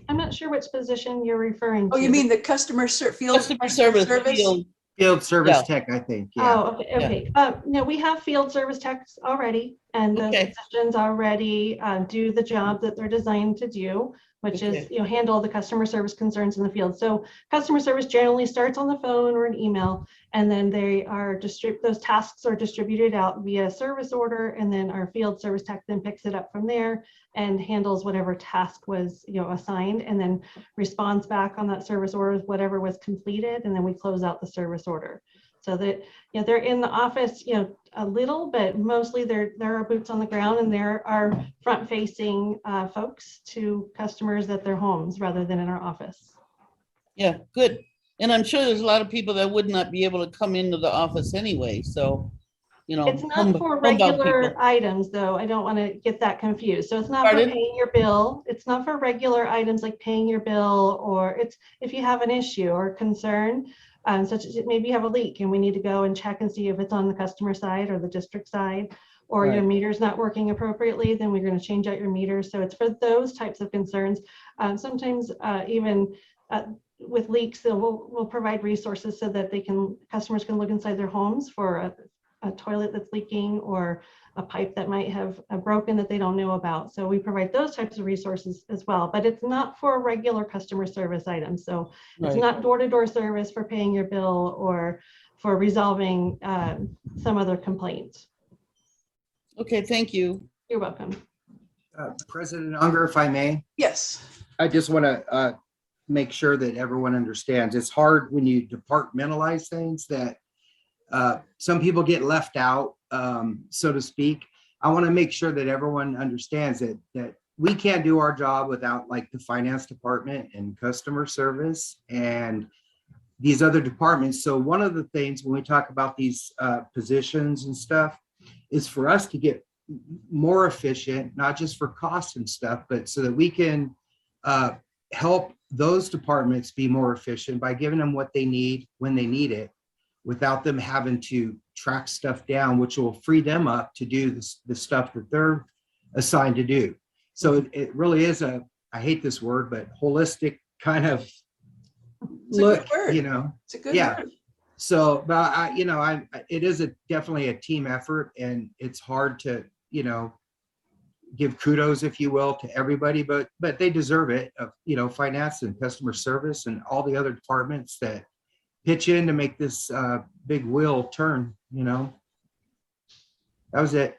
I'm not sure which position you're referring to. Oh, you mean the customer field? Customer service field. Field service Yeah. tech, I think, yeah. Oh, okay. No, we have field service techs already, and those Okay. positions already do the job that they're designed to do, which is, Okay. handle the customer service concerns in the field. So customer service generally starts on the phone or an email, and then those tasks are distributed out via service order, and then our field service tech then picks it up from there and handles whatever task was, assigned, and then responds back on that service order, whatever was completed, and then we close out the service order. So that, they're in the office, a little, but mostly there are boots on the ground, and there are front-facing folks to customers at their homes rather than in our office. Yeah, good. And I'm sure there's a lot of people that would not be able to come into the office anyway, so, It's not for regular items, though. I don't want to get that confused. So it's not Pardon? for paying your bill. It's not for regular items like paying your bill, or it's if you have an issue or concern, such as maybe you have a leak and we need to go and check and see if it's on the customer side or the district side, or your Right. meter's not working appropriately, then we're going to change out your meter. So it's for those types of concerns. Sometimes even with leaks, we'll provide resources so that customers can look inside their homes for a toilet that's leaking or a pipe that might have broken that they don't know about. So we provide those types of resources as well, but it's not for regular customer service items. So it's Right. not door-to-door service for paying your bill or for resolving some other complaint. Okay, thank you. You're welcome. President Unger, if I may, Yes. I just want to make sure that everyone understands. It's hard when you departmentalize things that some people get left out, so to speak. I want to make sure that everyone understands that we can't do our job without like the finance department and customer service and these other departments. So one of the things when we talk about these positions and stuff is for us to get more efficient, not just for cost and stuff, but so that we can help those departments be more efficient by giving them what they need when they need it, without them having to track stuff down, which will free them up to do the stuff that they're assigned to do. So it really is I hate this word, but holistic kind of It's a good look, word. It's a good Yeah. word. So, but it is definitely a team effort, and it's hard to, give kudos, if you will, to everybody, but they deserve it, finance and customer service and all the other departments that pitch in to make this big wheel turn, That was it.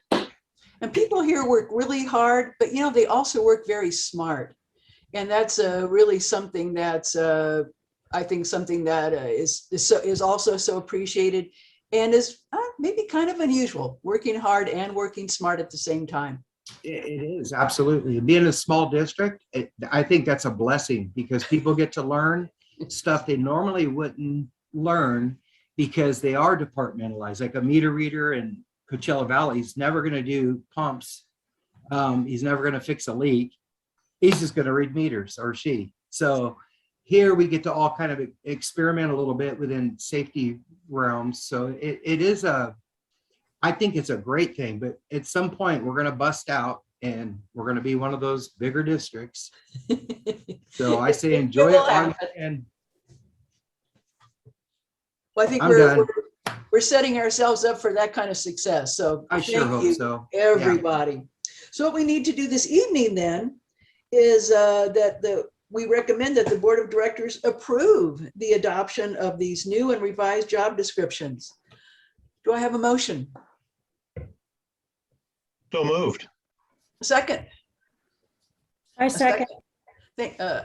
And people here work really hard, but they also work very smart. And that's really something that's, I think, something that is also so appreciated and is maybe kind of unusual, working hard and working smart at the same time. It is, absolutely. Being a small district, I think that's a blessing because people get to learn stuff they normally wouldn't learn because they are departmentalized. Like a meter reader in Coachella Valley is never going to do pumps. He's never going to fix a leak. He's just going to read meters, or she. So here we get to all kind of experiment a little bit within safety realms. So it is I think it's a great thing, but at some point we're going to bust out and we're going to be one of those bigger districts. So I say enjoy it while you can. Well, I think I'm we're done. we're setting ourselves up for that kind of success. So I sure thank hope you, so. everybody. So what we need to do this evening then is we recommend that the Board of Directors approve the adoption of these new and revised job descriptions. Do I have a motion? So moved. Second. I second.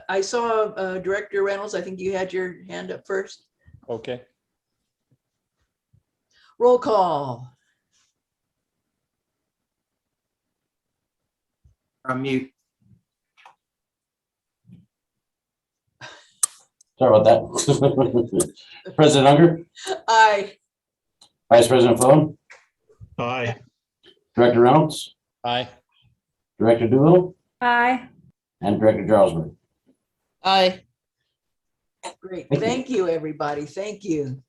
I saw Director Reynolds. I think you had your hand up first. Okay. Roll call. I'm mute. Sorry about that. President Unger, Aye. Vice President Flone, Aye. Director Reynolds, Aye. Director Doolittle, Aye. and Director Jarlsberg. Aye. Great. Thank you. Thank you, everybody. Thank you.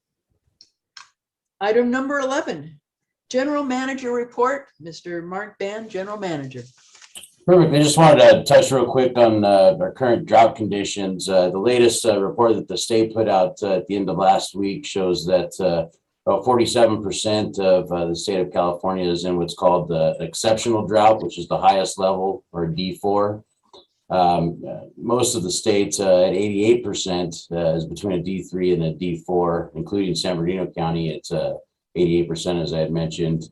Item number 11, General Manager Report. Mr. Mark Ban, General Manager. Perfect. I just wanted to touch real quick on our current drought conditions. The latest report that the state put out at the end of last week shows that about 47% of the state of California is in what's called the exceptional drought, which is the highest level, or D4. Most of the states at 88% is between a D3 and a D4, including San Bernardino County. It's 88%, as I had mentioned.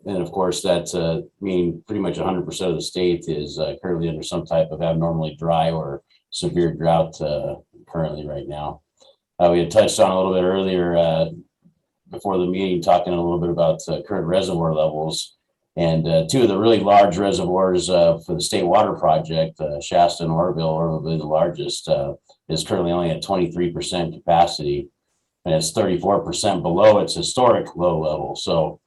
And of course, that's meaning pretty much 100% of the state is currently under some type of abnormally dry or severe drought currently right now. We had touched on a little bit earlier before the meeting, talking a little bit about current reservoir levels. And two of the really large reservoirs for the State Water Project, Shasta and Oroville, the largest, is currently only at 23% capacity. And it's 34% below its historic low level. So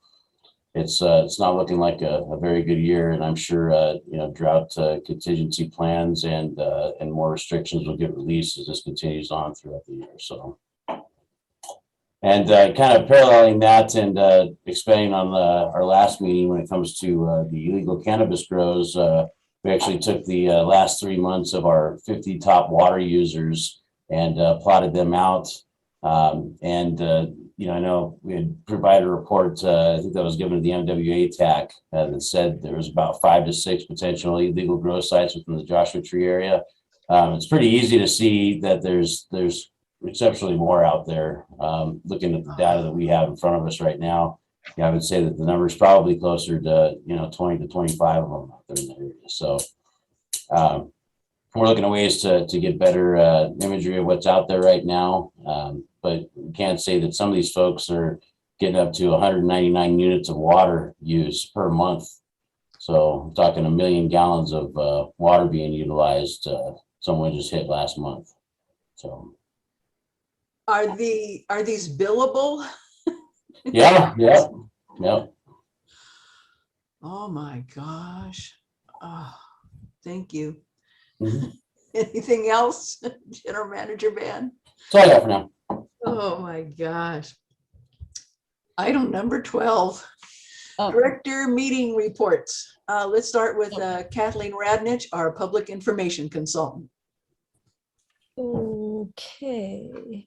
it's not looking like a very good year, and I'm sure drought contingency plans and more restrictions will get released as this continues on throughout the year. So, and kind of paralleling that and expanding on our last meeting when it comes to the illegal cannabis grows, we actually took the last 3 months of our 50 top water users and plotted them out. I know we had provided a report, I think that was given to the MWA TAC that said there was about 5 to 6 potential illegal grow sites within the Joshua Tree area. It's pretty easy to see that there's exceptionally more out there. Looking at the data that we have in front of us right now, I would say that the number is probably closer to 20 to 25 of them out there in the area. So we're looking at ways to get better imagery of what's out there right now. But we can't say that some of these folks are getting up to 199 units of water use per month. So I'm talking 1 million gallons of water being utilized. Someone just hit last month. So Are these billable? yeah. Oh my gosh. Oh, thank you. Mhm. Anything else, General Manager Ban? That's all I got for now. Oh my gosh. Item number 12, Oh, Director Meeting Reports. Let's start with Kathleen Radnich, our Public Information Consultant. Okay.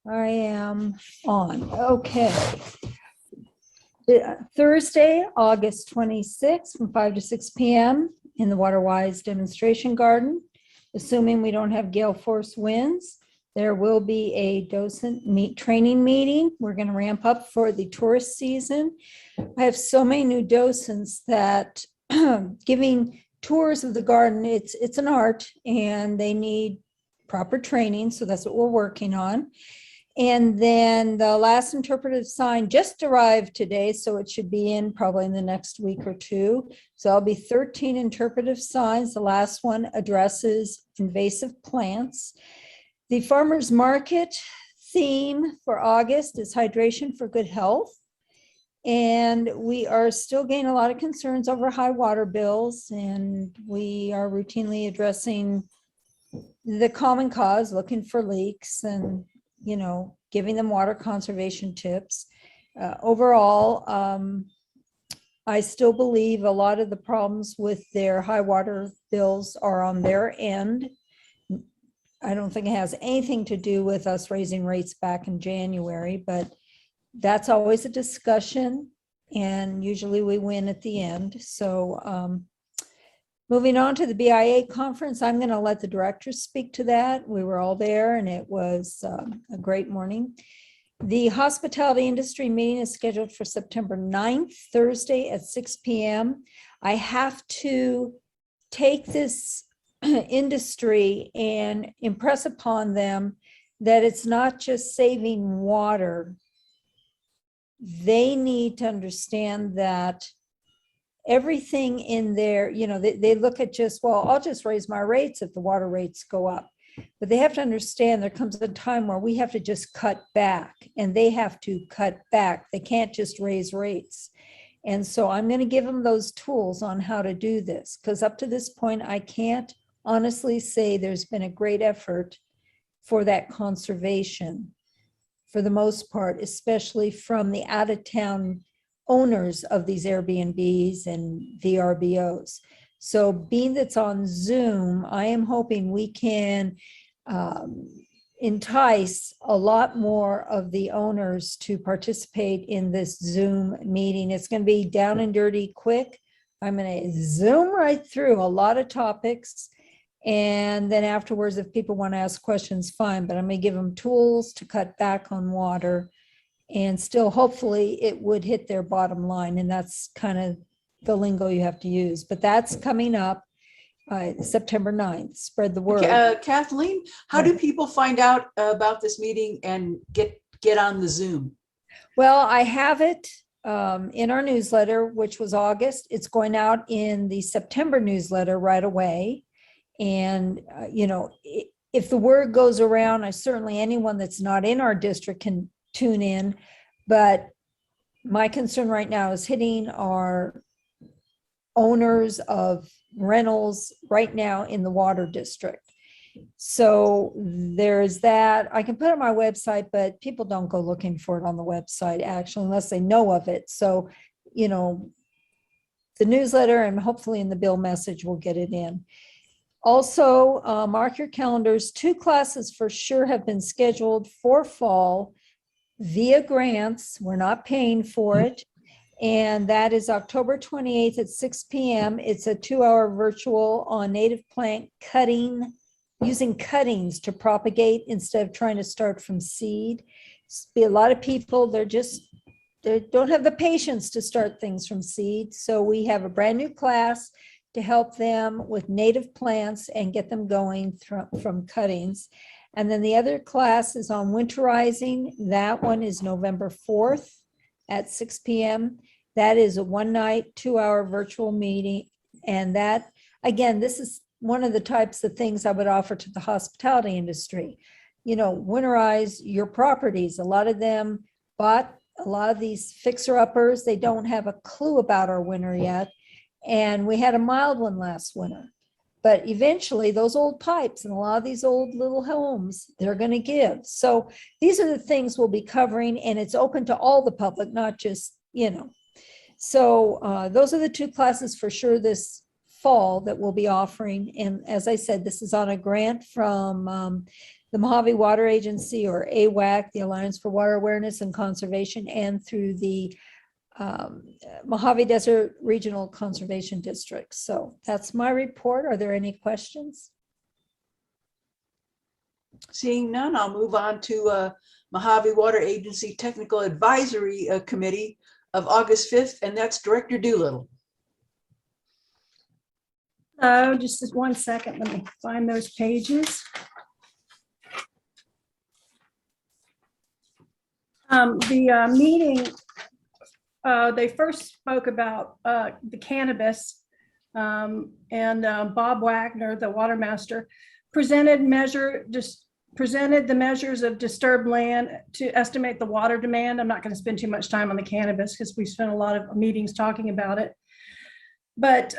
I am on. Okay. Thursday, August 26th from 5 to 6 p.m. in the Waterwise Demonstration Garden. Assuming we don't have gale force winds, there will be a docent training meeting. We're going to ramp up for the tourist season. I have so many new docents that giving tours of the garden, it's an art and they need proper training. So that's what we're working on. And then the last interpretive sign just arrived today, so it should be in probably in the next week or two. So there'll be 13 interpretive signs. The last one addresses invasive plants. The farmers market theme for August is hydration for good health. And we are still getting a lot of concerns over high water bills, and we are routinely addressing the common cause, looking for leaks and, you know, giving them water conservation tips. Overall, I still believe a lot of the problems with their high water bills are on their end. I don't think it has anything to do with us raising rates back in January, but that's always a discussion, and usually we win at the end. So moving on to the BIA conference, I'm going to let the directors speak to that. We were all there, and it was a great morning. The hospitality industry meeting is scheduled for September 9th, Thursday at 6 p.m. I have to take this industry and impress upon them that it's not just saving water. They need to understand that everything in there, you know, they look at just, well, I'll just raise my rates if the water rates go up. But they have to understand there comes a time where we have to just cut back, and they have to cut back. They can't just raise rates. And so I'm going to give them those tools on how to do this, because up to this point, I can't honestly say there's been a great effort for that conservation for the most part, especially from the out-of-town owners of these Airbnbs and VRBOs. So being that's on Zoom, I am hoping we can entice a lot more of the owners to participate in this Zoom meeting. It's going to be down and dirty quick. I'm going to zoom right through a lot of topics. And then afterwards, if people want to ask questions, fine, but I'm going to give them tools to cut back on water, and still hopefully it would hit their bottom line. And that's kind of the lingo you have to use, but that's coming up September 9th. Spread the word. Kathleen, how do people find out about this meeting and get on the Zoom? Well, I have it in our newsletter, which was August. It's going out in the September newsletter right away. And, you know, if the word goes around, certainly anyone that's not in our district can tune in. But my concern right now is hitting our owners of rentals right now in the water district. So there's that. I can put it on my website, but people don't go looking for it on the website actually, unless they know of it. So, you know, the newsletter and hopefully in the bill message will get it in. Also, mark your calendars. 2 classes for sure have been scheduled for fall via grants. We're not paying for it. And that is October 28th at 6 p.m. It's a 2-hour virtual on native plant cutting, using cuttings to propagate instead of trying to start from seed. Be a lot of people, they don't have the patience to start things from seed. So we have a brand new class to help them with native plants and get them going from cuttings. And then the other class is on winterizing. That one is November 4th at 6 p.m. That is a 1-night, 2-hour virtual meeting. And that, again, this is one of the types of things I would offer to the hospitality industry. You know, winterize your properties. A lot of them bought a lot of these fixer-uppers. They don't have a clue about our winter yet. And we had a mild one last winter. But eventually those old pipes and a lot of these old little homes, they're going to give. So these are the things we'll be covering, and it's open to all the public, not just, you know. So those are the 2 classes for sure this fall that we'll be offering. And as I said, this is on a grant from the Mojave Water Agency, or AWAC, the Alliance for Water Awareness and Conservation, and through the Mojave Desert Regional Conservation District. So that's my report. Are there any questions? Seeing none, I'll move on to Mojave Water Agency Technical Advisory Committee of August 5th, and that's Director Doolittle. Oh, just 1 second. Let me find those pages. The meeting, they first spoke about the cannabis, and Bob Wagner, the water master, presented the measures of disturbed land to estimate the water demand. I'm not going to spend too much time on the cannabis because we spent a lot of meetings talking about it. But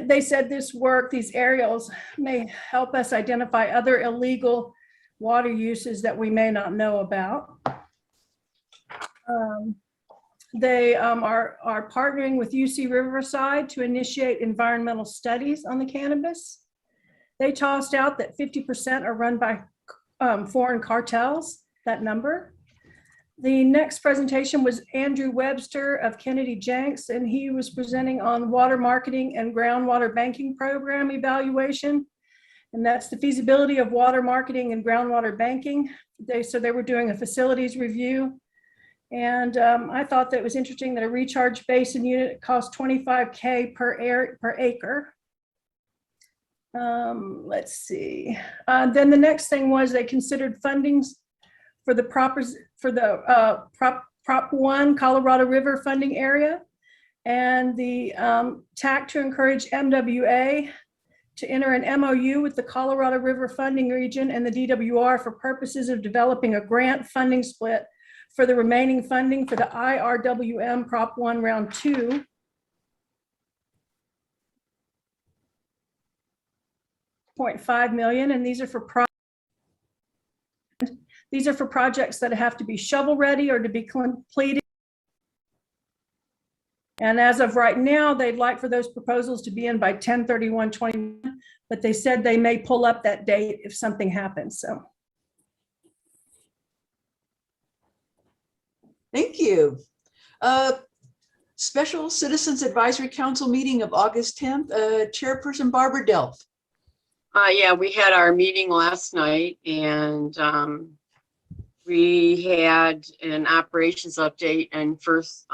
they said this work, these aerials, may help us identify other illegal water uses that we may not know about. They are partnering with UC Riverside to initiate environmental studies on the cannabis. They tossed out that 50% are run by foreign cartels, that number. The next presentation was Andrew Webster of Kennedy Jenks, and he was presenting on water marketing and groundwater banking program evaluation. And that's the feasibility of water marketing and groundwater banking. So they were doing a facilities review. And I thought that was interesting that a recharge basin unit costs $25K per acre. Let's see. Then the next thing was they considered fundings for the Prop 1 Colorado River funding area, and the TAC to encourage MWA to enter an MOU with the Colorado River funding region and the DWR for purposes of developing a grant funding split for the remaining funding for the IRWM Prop 1 Round 2. $0.5 million, and these are for projects that have to be shovel ready or to be completed. And as of right now, they'd like for those proposals to be in by 10/31/21, but they said they may pull up that date if something happens. So. Thank you. Special Citizens Advisory Council meeting of August 10th, Chairperson Barbara Delph. Yeah, we had our meeting last night, and we had an operations update, and first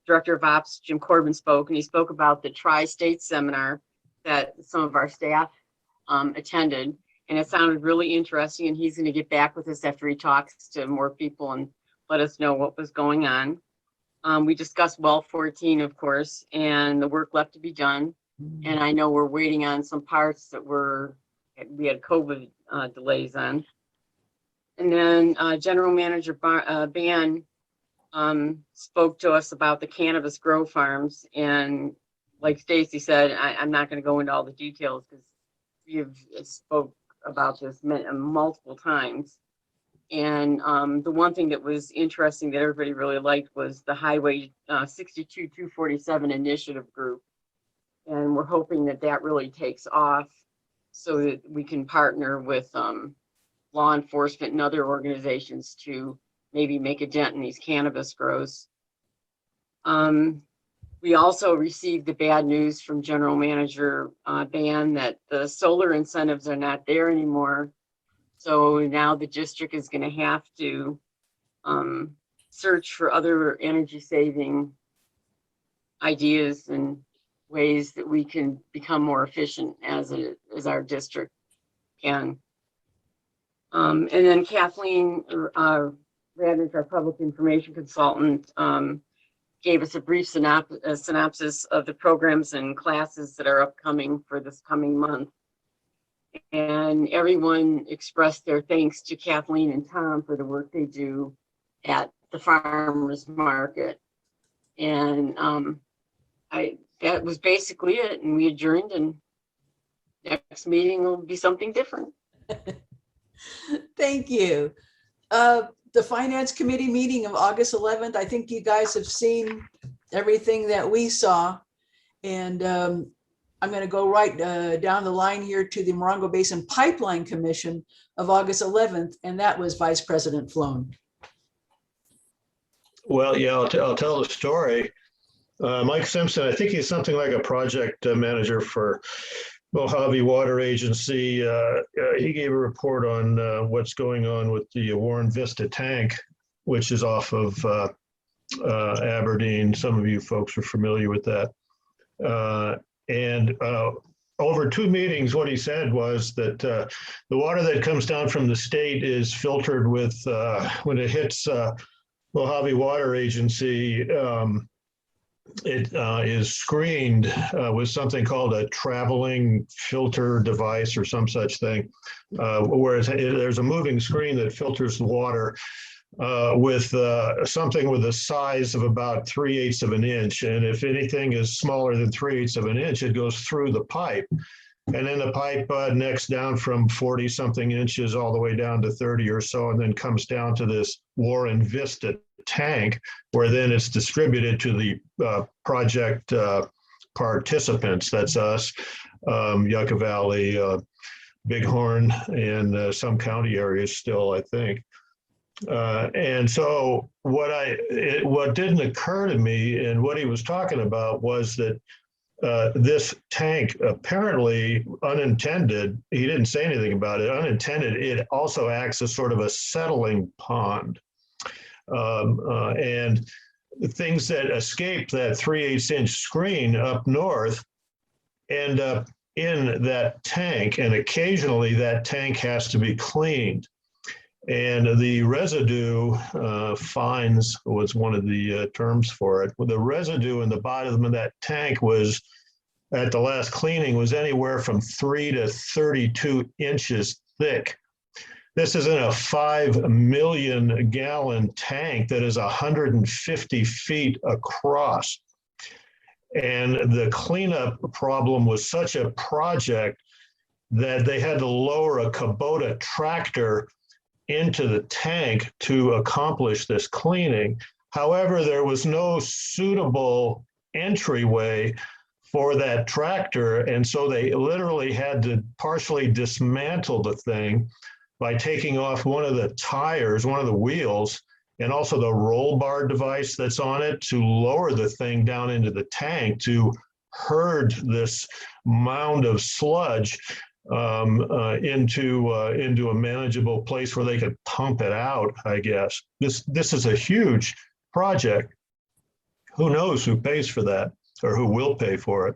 Director of Ops Jim Corbin spoke, and he spoke about the tri-state seminar that some of our staff attended, and it sounded really interesting, and he's going to get back with us after he talks to more people and let us know what was going on. We discussed well 14, of course, and the work left to be done. And I know we're waiting on some parts that we had COVID delays on. And then General Manager Ban spoke to us about the cannabis grow farms. And like Stacy said, I'm not going to go into all the details because you've spoke about this multiple times. And the one thing that was interesting that everybody really liked was the Highway 62-247 initiative group. And we're hoping that that really takes off so that we can partner with law enforcement and other organizations to maybe make a dent in these cannabis grows. We also received the bad news from General Manager Ban that the solar incentives are not there anymore. So now the district is going to have to search for other energy saving ideas and ways that we can become more efficient as our district can. And then Kathleen Radnich, our public information consultant, gave us a brief synopsis of the programs and classes that are upcoming for this coming month. And everyone expressed their thanks to Kathleen and Tom for the work they do at the farmers market. And that was basically it. And we adjourned, and next meeting will be something different. Thank you. The Finance Committee meeting of August 11th, I think you guys have seen everything that we saw. And I'm going to go right down the line here to the Morongo Basin Pipeline Commission of August 11th, and that was Vice President Floan. Well, yeah, I'll tell the story. Mike Simpson, I think he's something like a project manager for Mojave Water Agency. He gave a report on what's going on with the Warren Vista tank, which is off of Aberdeen. Some of you folks are familiar with that. And over 2 meetings, what he said was that the water that comes down from the state is filtered with, when it hits Mojave Water Agency, it is screened with something called a traveling filter device or some such thing, where there's a moving screen that filters the water with something with a size of about 3/8 of an inch. And if anything is smaller than 3/8 of an inch, it goes through the pipe. And then the pipe necks down from 40 something inches all the way down to 30 or so, and then comes down to this Warren Vista tank, where then it's distributed to the project participants. That's us, Yucca Valley, Bighorn, and some county areas still, I think. And so what didn't occur to me, and what he was talking about, was that this tank, apparently unintended, he didn't say anything about it, unintended, it also acts as sort of a settling pond. And the things that escape that 3/8 inch screen up north end up in that tank, and occasionally that tank has to be cleaned. And the residue, fines was one of the terms for it. Well, the residue in the bottom of that tank was, at the last cleaning, was anywhere from 3 to 32 inches thick. This is in a 5 million gallon tank that is 150 feet across. And the cleanup problem was such a project that they had to lower a Kubota tractor into the tank to accomplish this cleaning. However, there was no suitable entryway for that tractor, and so they literally had to partially dismantle the thing by taking off one of the tires, one of the wheels, and also the roll bar device that's on it, to lower the thing down into the tank to herd this mound of sludge into a manageable place where they could pump it out, I guess. This is a huge project. Who knows who pays for that, or who will pay for it?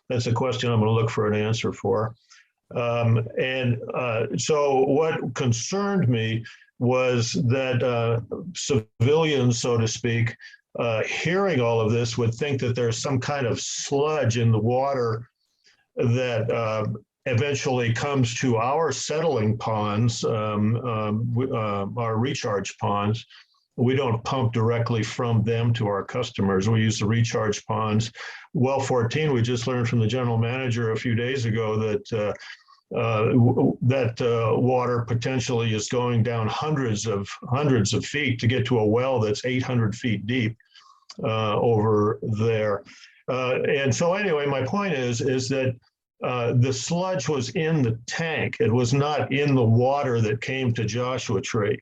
That's a question I'm going to look for an answer for. So what concerned me was that civilians, so to speak, hearing all of this, would think that there's some kind of sludge in the water that eventually comes to our settling ponds, our recharge ponds. We don't pump directly from them to our customers. We use the recharge ponds. Well 14, we just learned from the general manager a few days ago that water potentially is going down hundreds of feet to get to a well that's 800 feet deep over there. And so anyway, my point is that the sludge was in the tank. It was not in the water that came to Joshua Tree.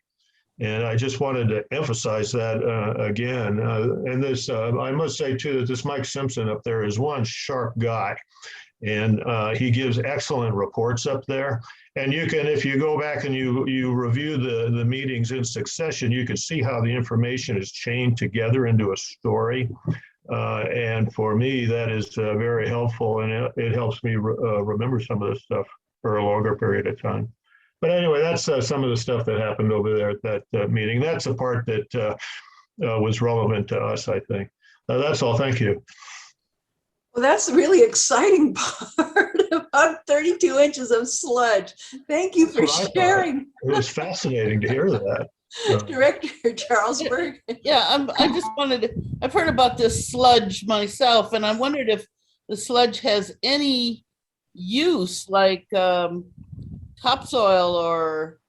And I just wanted to emphasize that again. And this, I must say too, that this Mike Simpson up there is one sharp guy. And he gives excellent reports up there. And you can, if you go back and you review the meetings in succession, you can see how the information is chained together into a story. And for me, that is very helpful, and it helps me remember some of this stuff for a longer period of time. But anyway, that's some of the stuff that happened over there at that meeting. That's the part that was relevant to us, I think. That's all. Thank you. Well, that's the really exciting part, about 32 inches of sludge. Thank you for sharing. It was fascinating to hear that. Director Charles Berg. Yeah, I just wanted to, I've heard about this sludge myself, and I wondered if the sludge has any use, like topsoil or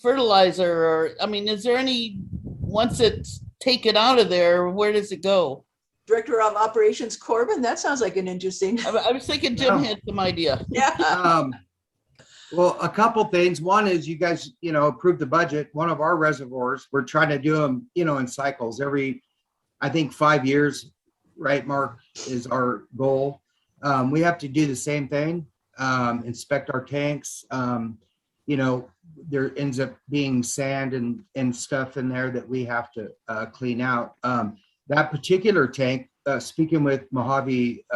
fertilizer, or, I mean, is there any, once it's taken out of there, where does it go? Director of Operations Corbin, that sounds like an interesting. I was thinking Jim had some idea. Yeah. Well, a couple things. One is you guys, approved the budget. One of our reservoirs, we're trying to do them, in cycles every, I think 5 years, right, Mark, is our goal. We have to do the same thing, inspect our tanks. There ends up being sand and stuff in there that we have to clean out. That particular tank, speaking with Mojave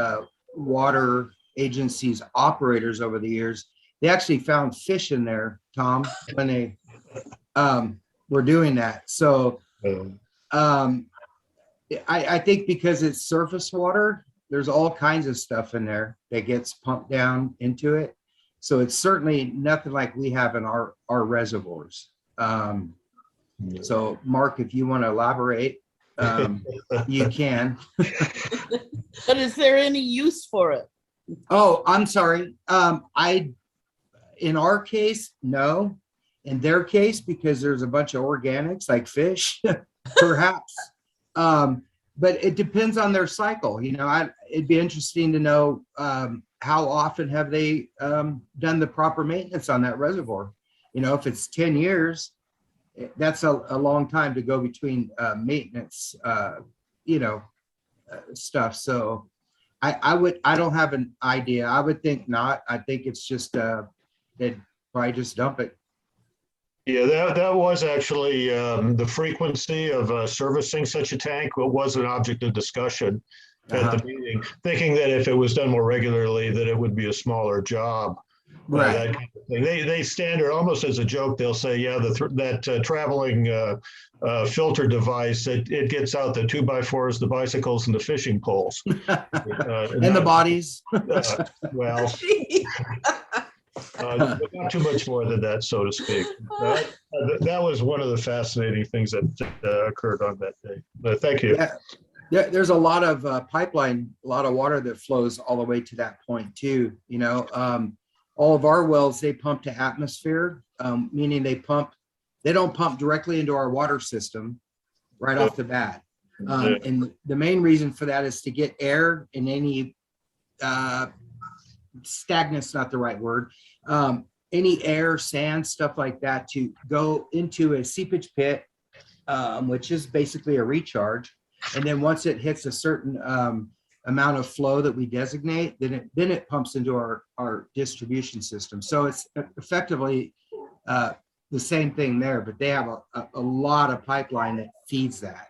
Water Agency's operators over the years, they actually found fish in there, Tom, when they, we're doing that. So Um, I think because it's surface water, there's all kinds of stuff in there that gets pumped down into it. So it's certainly nothing like we have in our reservoirs. So Mark, if you want to elaborate, you can. But is there any use for it? Oh, I'm sorry. In our case, no. In their case, because there's a bunch of organics like fish, perhaps. But it depends on their cycle. You know, it'd be interesting to know how often have they done the proper maintenance on that reservoir. You know, if it's 10 years, that's a long time to go between maintenance, stuff. So I don't have an idea. I would think not. I think it's just they'd probably just dump it. Yeah, that was actually the frequency of servicing such a tank was an object of discussion at the meeting, thinking that if it was done more regularly, that it would be a smaller job. Right. That kind of thing. They standard almost as a joke. They'll say, yeah, that traveling filter device, it gets out the 2x4s, the bicycles, and the fishing poles, And the bodies. Well. But not too much more than that, so to speak. That was one of the fascinating things that occurred on that day. Thank you. Yeah, there's a lot of pipeline, a lot of water that flows all the way to that point too. You know, all of our wells, they pump to atmosphere, meaning they don't pump directly into our water system right off the bat. And the main reason for that is to get air in any stagnant's not the right word. Any air, sand, stuff like that to go into a seepage pit, which is basically a recharge. And then once it hits a certain amount of flow that we designate, then it pumps into our distribution system. So it's effectively the same thing there, but they have a lot of pipeline that feeds that.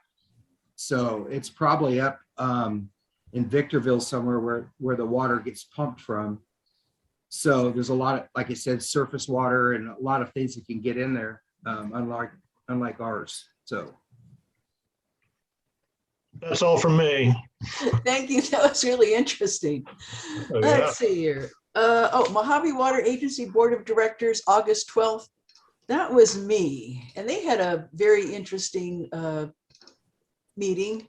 So it's probably up in Victorville somewhere where the water gets pumped from. So there's a lot of, like I said, surface water and a lot of things that can get in there, unlike ours. So that's all from me. Thank you. That was really interesting. Oh, yeah. Let's see here. Mojave Water Agency Board of Directors, August 12th. That was me. And they had a very interesting meeting.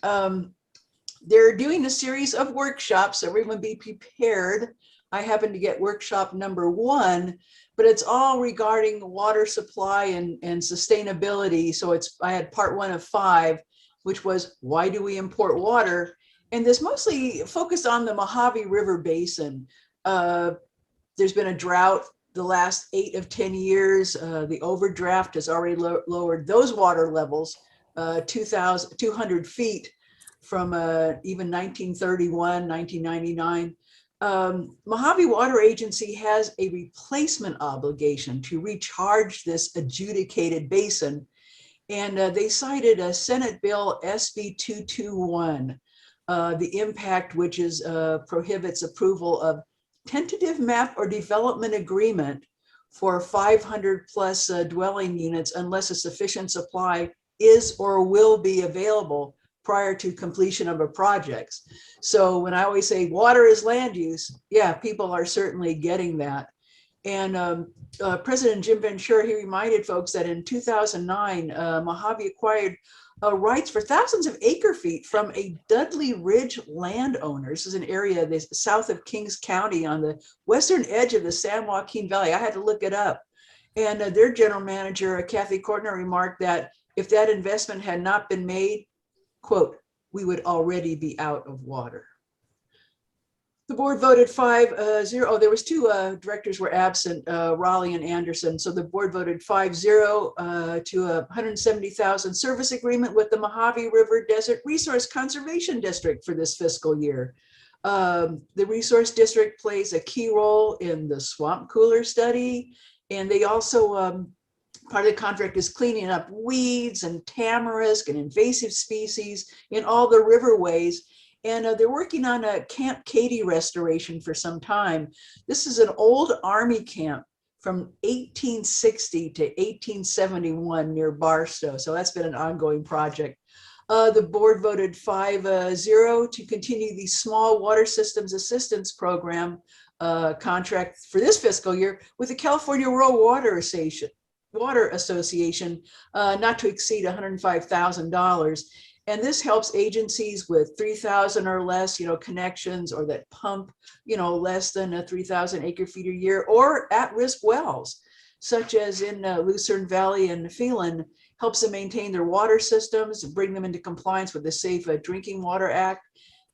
They're doing a series of workshops, so everyone be prepared. I happen to get workshop number 1, but it's all regarding water supply and sustainability. So I had part 1 of 5, which was why do we import water? And this mostly focused on the Mojave River Basin. There's been a drought the last 8 of 10 years. The overdraft has already lowered those water levels 200 feet from even 1931, 1999. Mojave Water Agency has a replacement obligation to recharge this adjudicated basin. And they cited a Senate Bill SB 221, the impact which is prohibits approval of tentative map or development agreement for 500 plus dwelling units unless a sufficient supply is or will be available prior to completion of a project. So when I always say water is land use, yeah, people are certainly getting that. And President Jim Ventura, he reminded folks that in 2009, Mojave acquired rights for thousands of acre feet from a Dudley Ridge landowner. This is an area south of Kings County on the western edge of the San Joaquin Valley. I had to look it up. And their general manager, Kathy Kortner, remarked that if that investment had not been made, quote, we would already be out of water. The board voted 5-0. Oh, there was 2 directors were absent, Raleigh and Anderson. So the board voted 5-0 to a $170,000 service agreement with the Mojave River Desert Resource Conservation District for this fiscal year. The resource district plays a key role in the swamp cooler study. And they also, part of the contract is cleaning up weeds and tamarisk and invasive species in all the riverways. And they're working on a Camp Katy restoration for some time. This is an old Army camp from 1860 to 1871 near Barstow. So that's been an ongoing project. The board voted 5-0 to continue the Small Water Systems Assistance Program contract for this fiscal year with the California Rural Water Association, not to exceed $105,000. And this helps agencies with 3,000 or less, connections, or that pump, less than 3,000 acre feet a year, or at-risk wells, such as in Lucerne Valley and Phelan, helps them maintain their water systems, bring them into compliance with the Safe Drinking Water Act.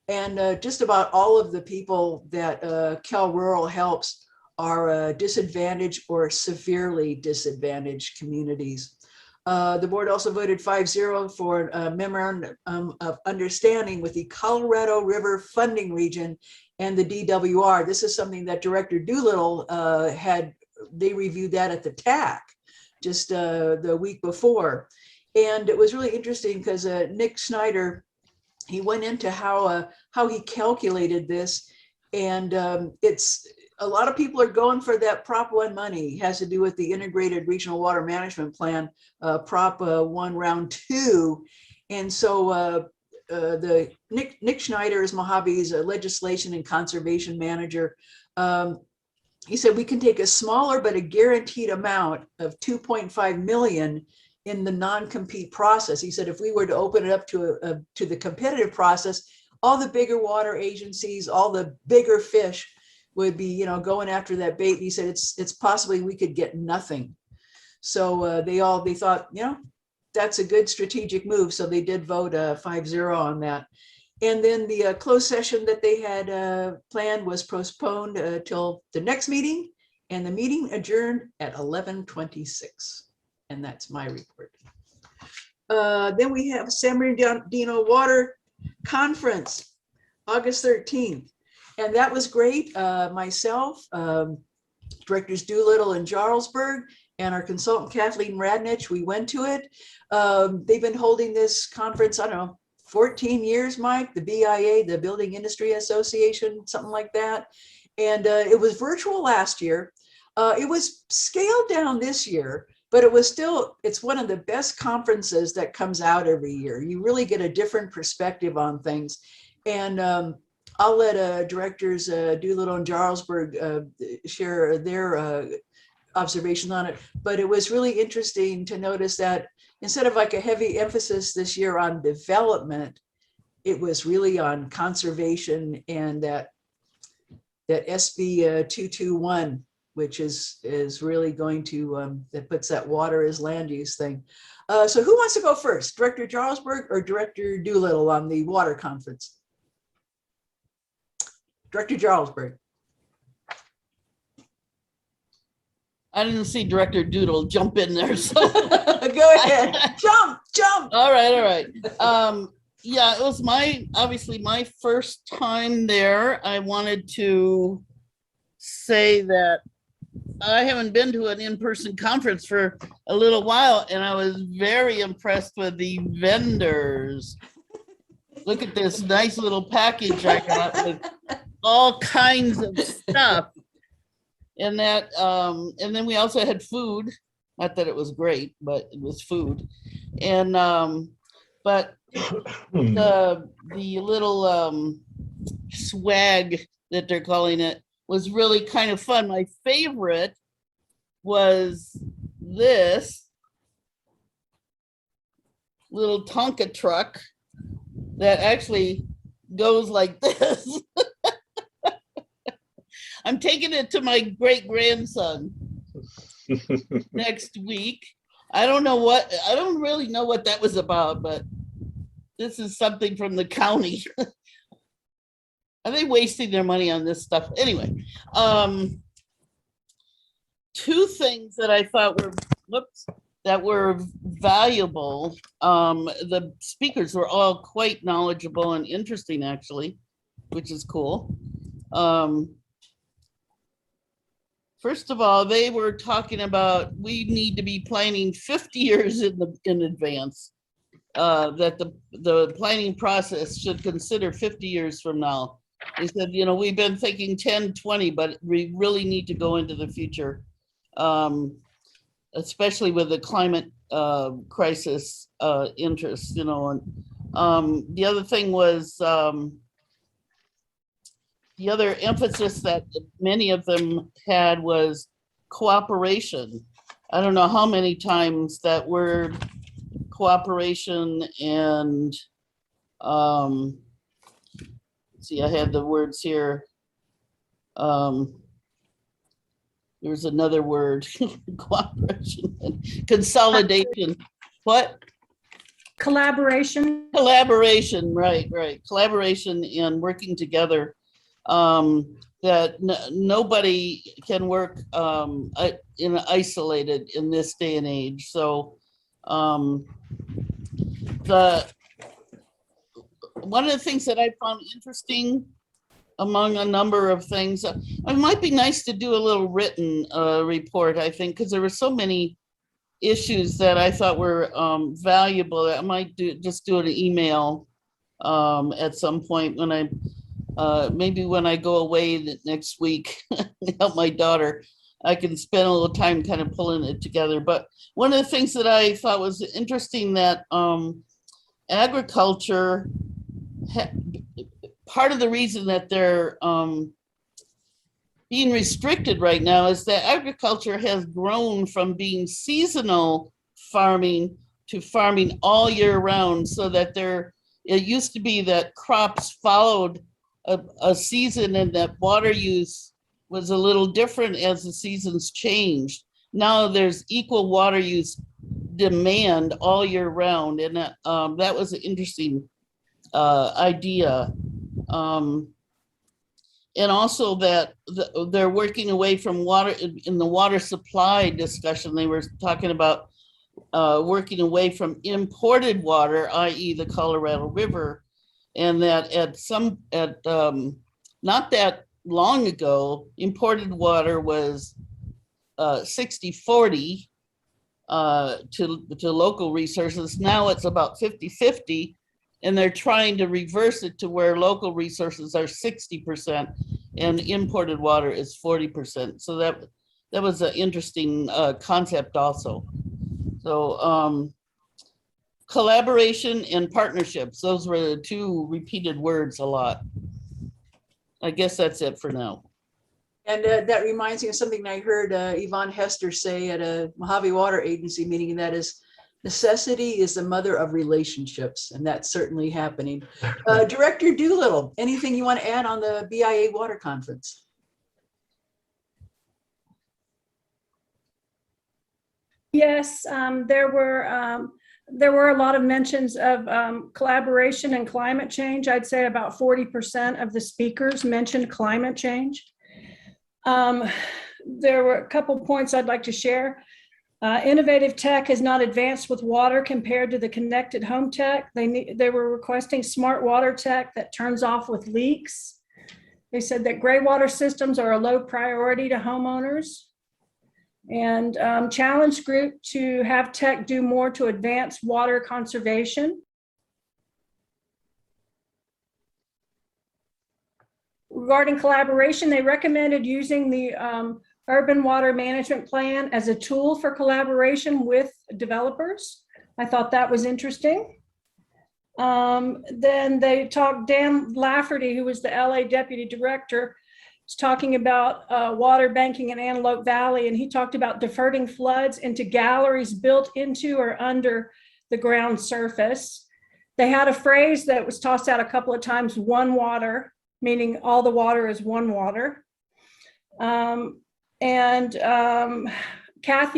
And just about all of the people that Cal Rural helps are disadvantaged or severely disadvantaged communities. The board also voted 5-0 for a memorandum of understanding with the Colorado River Funding Region and the DWR. This is something that Director Doolittle they reviewed that at the TAC just the week before. And it was really interesting because Nick Schneider, he went into how he calculated this. And it's a lot of people are going for that Prop 1 money. It has to do with the Integrated Regional Water Management Plan, Prop 1 Round 2. And so the Nick Schneider is Mojave's legislation and conservation manager. He said we can take a smaller but a guaranteed amount of 2.5 million in the non-compete process. He said if we were to open it up to the competitive process, all the bigger water agencies, all the bigger fish would be, going after that bait. He said it's possibly we could get nothing. So they thought, that's a good strategic move. So they did vote 5-0 on that. And then the closed session that they had planned was postponed till the next meeting, and the meeting adjourned at 11:26. And that's my report. Then we have San Bernardino Water Conference, August 13th. And that was great. Myself, Directors Doolittle and Jarlsberg, and our consultant Kathleen Radnich, we went to it. They've been holding this conference, 14 years, Mike, the BIA, the Building Industry Association, something like that. And it was virtual last year. It was scaled down this year, but it's one of the best conferences that comes out every year. You really get a different perspective on things. And I'll let Directors Doolittle and Jarlsberg share their observations on it. But it was really interesting to notice that instead of like a heavy emphasis this year on development, it was really on conservation and that SB 221, which is really going to, that puts that water as land use thing. So who wants to go first, Director Jarlsberg or Director Doolittle on the water conference? Director Jarlsberg. I didn't see Director Doodle jump in there, so. Go ahead, jump. All right. Yeah, it was obviously my first time there. I wanted to say that I haven't been to an in-person conference for a little while, and I was very impressed with the vendors. Look at this nice little package I got with all kinds of stuff. And that, and then we also had food. Not that it was great, but it was food. And but the little swag that they're calling it was really kind of fun. My favorite was this little Tonka truck that actually goes like this. I'm taking it to my great-grandson next week. I don't really know what that was about, but this is something from the county. Are they wasting their money on this stuff? Anyway, two things that I thought were valuable. The speakers were all quite knowledgeable and interesting, actually, which is cool. First of all, they were talking about we need to be planning 50 years in advance. That the planning process should consider 50 years from now. They said, we've been thinking 10, 20, but we really need to go into the future. especially with the climate crisis interest, you know. And the other thing was the other emphasis that many of them had was cooperation. I don't know how many times that word cooperation and see, I had the words here. There's another word, cooperation and consolidation. What? Collaboration. Collaboration, right. Collaboration and working together. That nobody can work in isolated in this day and age. So one of the things that I found interesting among a number of things, it might be nice to do a little written report, I think, because there were so many issues that I thought were valuable. I might just do an email at some point when I maybe when I go away next week to help my daughter, I can spend a little time kind of pulling it together. But one of the things that I thought was interesting that agriculture, part of the reason that they're being restricted right now is that agriculture has grown from being seasonal farming to farming all year round, so that it used to be that crops followed a season and that water use was a little different as the seasons changed. Now there's equal water use demand all year round, and that was an interesting idea. And also that they're working away from water in the water supply discussion. They were talking about working away from imported water, i.e. the Colorado River, and that not that long ago, imported water was 60-40 to local resources. Now it's about 50-50, and they're trying to reverse it to where local resources are 60% and imported water is 40%. So that was an interesting concept also. So collaboration and partnerships, those were the two repeated words a lot. I guess that's it for now. And that reminds me of something I heard Yvonne Hester say at a Mojave Water Agency meeting, and that is, necessity is the mother of relationships, and that's certainly happening. Director Doolittle, anything you want to add on the BIA Water Conference? Yes, there were a lot of mentions of collaboration and climate change. I'd say about 40% of the speakers mentioned climate change. There were a couple points I'd like to share. Innovative tech has not advanced with water compared to the connected home tech. They were requesting smart water tech that turns off with leaks. They said that gray water systems are a low priority to homeowners. And challenge group to have tech do more to advance water conservation. Regarding collaboration, they recommended using the urban water management plan as a tool for collaboration with developers. I thought that was interesting. Then they talked, Dan Lafferty, who was the LA Deputy Director, was talking about water banking in Antelope Valley, and he talked about diverting floods into galleries built into or under the ground surface. They had a phrase that was tossed out a couple of times, one water, meaning all the water is one water. Kathy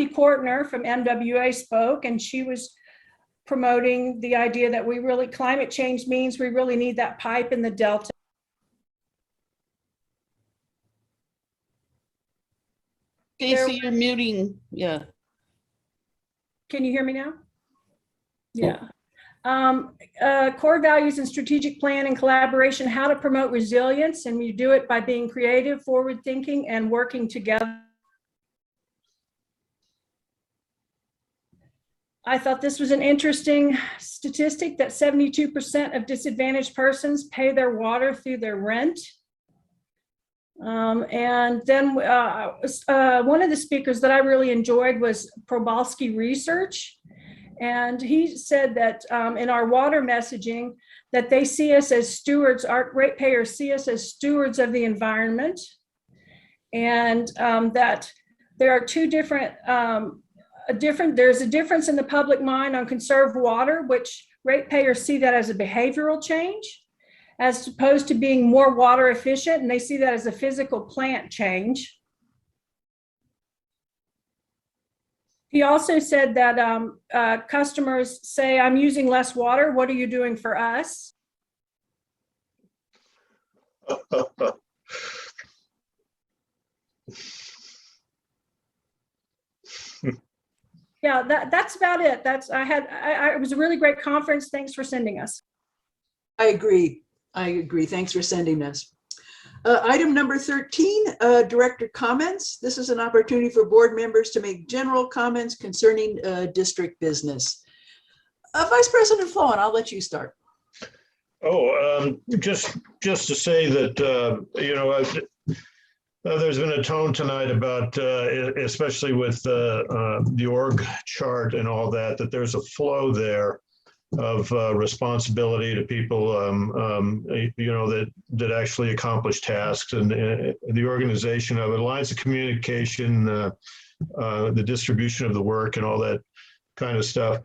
Kortner from MWA spoke, and she was promoting the idea that climate change means we really need that pipe in the Delta. Casey, you're muting. Yeah. Can you hear me now? Yeah. Core values and strategic plan and collaboration, how to promote resilience, and you do it by being creative, forward thinking, and working together. I thought this was an interesting statistic that 72% of disadvantaged persons pay their water through their rent. And then one of the speakers that I really enjoyed was Probalski Research. And he said that in our water messaging, that they see us as stewards, our ratepayers see us as stewards of the environment. And that there are two different, there's a difference in the public mind on conserved water, which ratepayers see that as a behavioral change, as opposed to being more water efficient, and they see that as a physical plant change. He also said that customers say, I'm using less water, what are you doing for us? Yeah, that's about it. It was a really great conference. Thanks for sending us. I agree. Thanks for sending us. Item number 13, director comments. This is an opportunity for board members to make general comments concerning district business. Vice President Flowen, I'll let you start. Just to say that, there's been a tone tonight about, especially with the org chart and all that, that there's a flow there of responsibility to people, that actually accomplish tasks, and the organization of it, lines of communication, the distribution of the work and all that kind of stuff.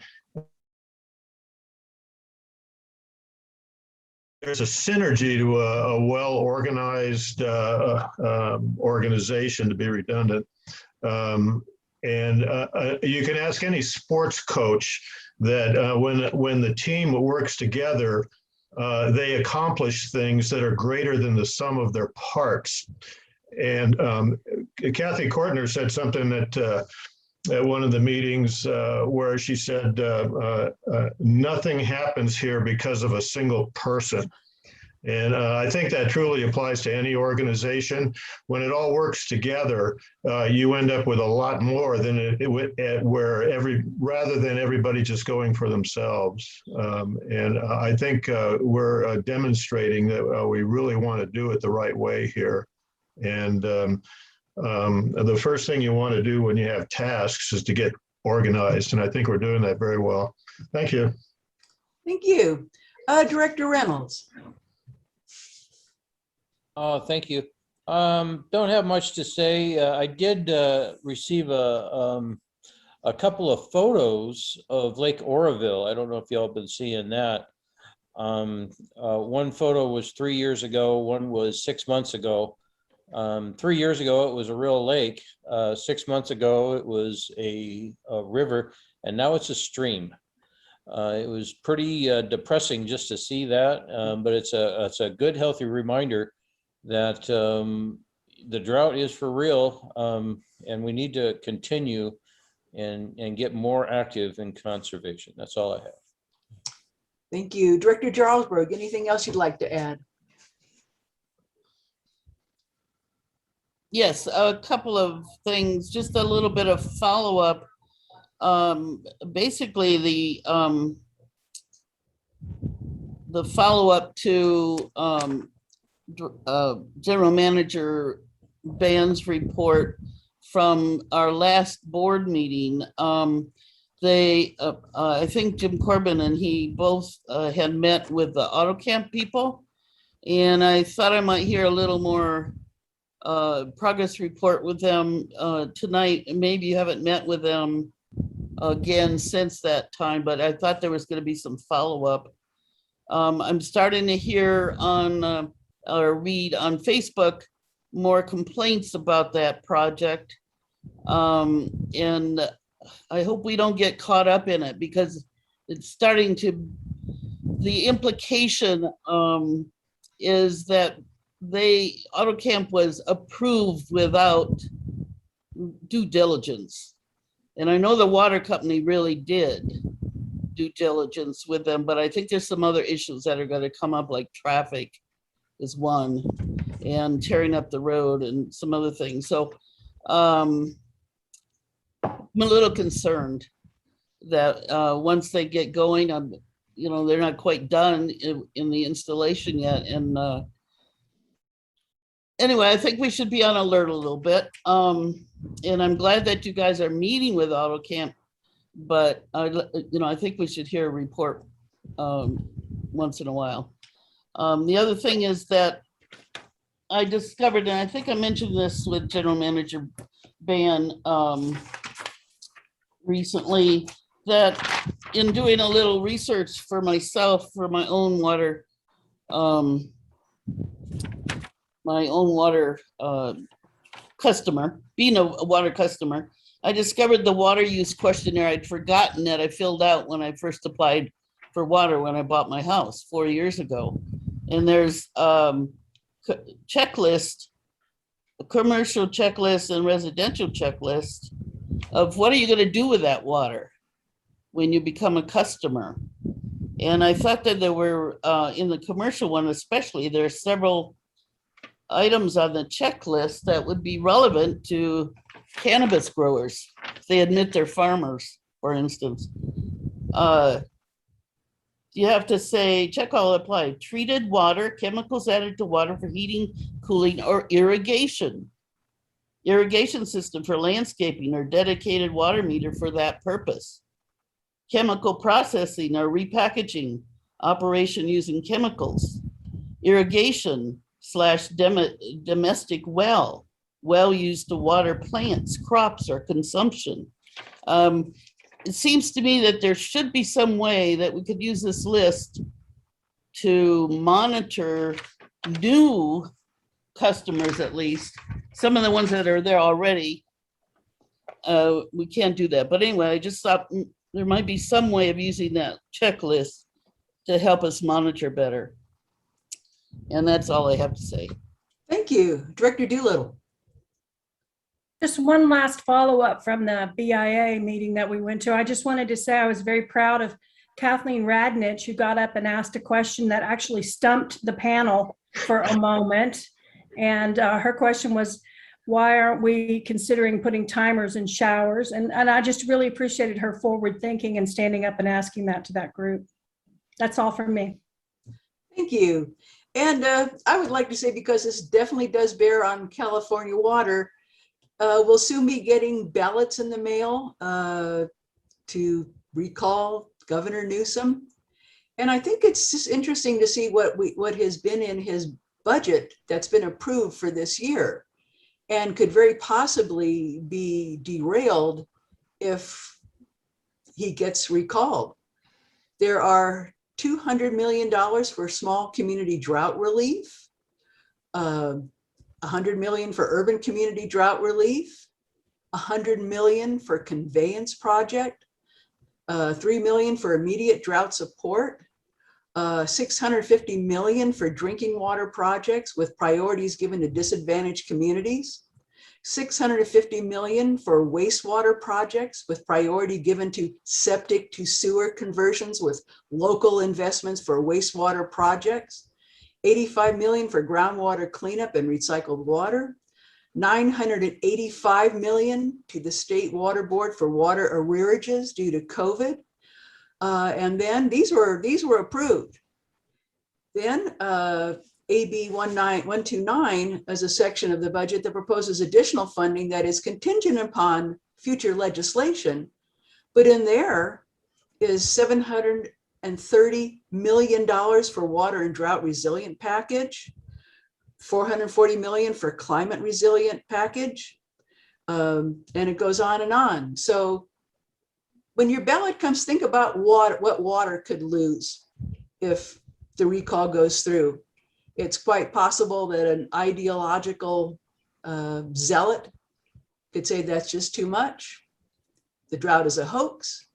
There's a synergy to a well-organized organization, to be redundant. And you can ask any sports coach that when the team works together, they accomplish things that are greater than the sum of their parts. And Kathy Kortner said something at one of the meetings where she said, nothing happens here because of a single person. And I think that truly applies to any organization. When it all works together, you end up with a lot more than rather than everybody just going for themselves. And I think we're demonstrating that we really want to do it the right way here. And the first thing you want to do when you have tasks is to get organized. And I think we're doing that very well. Thank you. Thank you. Director Reynolds. Thank you. Don't have much to say. I did receive a couple of photos of Lake Oroville. I don't know if y'all been seeing that. One photo was 3 years ago. One was 6 months ago. 3 years ago, it was a real lake. 6 months ago, it was a river, and now it's a stream. It was pretty depressing just to see that, but it's a good, healthy reminder that the drought is for real, and we need to continue and get more active in conservation. That's all I have. Thank you. Director Jarlsberg, anything else you'd like to add? Yes, a couple of things, just a little bit of follow-up. Basically, the follow-up to General Manager Band's report from our last board meeting. I think Jim Corbin and he both had met with the AutoCamp people, and I thought I might hear a little more progress report with them tonight. Maybe you haven't met with them again since that time, but I thought there was going to be some follow-up. I'm starting to hear on or read on Facebook more complaints about that project, and I hope we don't get caught up in it, because it's starting to, the implication is that AutoCamp was approved without due diligence. And I know the water company really did due diligence with them, but I think there's some other issues that are going to come up, like traffic is one, and tearing up the road and some other things. So I'm a little concerned that once they get going, they're not quite done in the installation yet, and anyway, I think we should be on alert a little bit. And I'm glad that you guys are meeting with AutoCamp, but I think we should hear a report once in a while. The other thing is that I discovered, and I think I mentioned this with General Manager Ban recently, that in doing a little research for myself, for my own water customer, being a water customer, I discovered the water use questionnaire I'd forgotten that I filled out when I first applied for water when I bought my house 4 years ago. And there's checklist, a commercial checklist and residential checklist of what are you going to do with that water when you become a customer. And I thought that there were, in the commercial one especially, there are several items on the checklist that would be relevant to cannabis growers. If they admit they're farmers, for instance. You have to say, check all apply. Treated water, chemicals added to water for heating, cooling, or irrigation. Irrigation system for landscaping or dedicated water meter for that purpose. Chemical processing or repackaging operation using chemicals. Irrigation / domestic well used to water plants, crops, or consumption. It seems to me that there should be some way that we could use this list to monitor new customers, at least. Some of the ones that are there already, we can't do that. But anyway, I just thought there might be some way of using that checklist to help us monitor better. And that's all I have to say. Thank you. Director Doolittle. Just one last follow-up from the BIA meeting that we went to. I just wanted to say I was very proud of Kathleen Radnich, who got up and asked a question that actually stumped the panel for a moment. And her question was, why aren't we considering putting timers in showers? And I just really appreciated her forward thinking and standing up and asking that to that group. That's all from me. Thank you. And I would like to say, because this definitely does bear on California water, we'll soon be getting ballots in the mail to recall Governor Newsom. And I think it's just interesting to see what has been in his budget that's been approved for this year and could very possibly be derailed if he gets recalled. There are $200 million for small community drought relief, $100 million for urban community drought relief, $100 million for conveyance project, $3 million for immediate drought support, $650 million for drinking water projects with priorities given to disadvantaged communities, $650 million for wastewater projects with priority given to septic to sewer conversions with local investments for wastewater projects, $85 million for groundwater cleanup and recycled water, $985 million to the State Water Board for water arrearages due to COVID. And then these were approved. Then AB 129 as a section of the budget that proposes additional funding that is contingent upon future legislation. But in there is $730 million for water and drought resilient package, $440 million for climate resilient package, and it goes on and on. So when your ballot comes, think about what water could lose if the recall goes through. It's quite possible that an ideological zealot could say that's just too much. The drought is a hoax.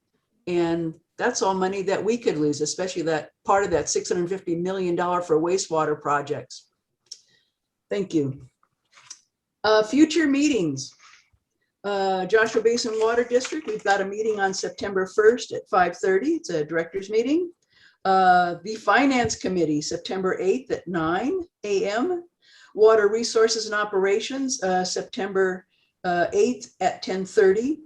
And that's all money that we could lose, especially that part of that $650 million for wastewater projects. Thank you. Future meetings. Joshua Basin Water District, we've got a meeting on September 1st at 5:30. It's a director's meeting. The Finance Committee, September 8th at 9 a.m. Water Resources and Operations, September 8th at 10:30.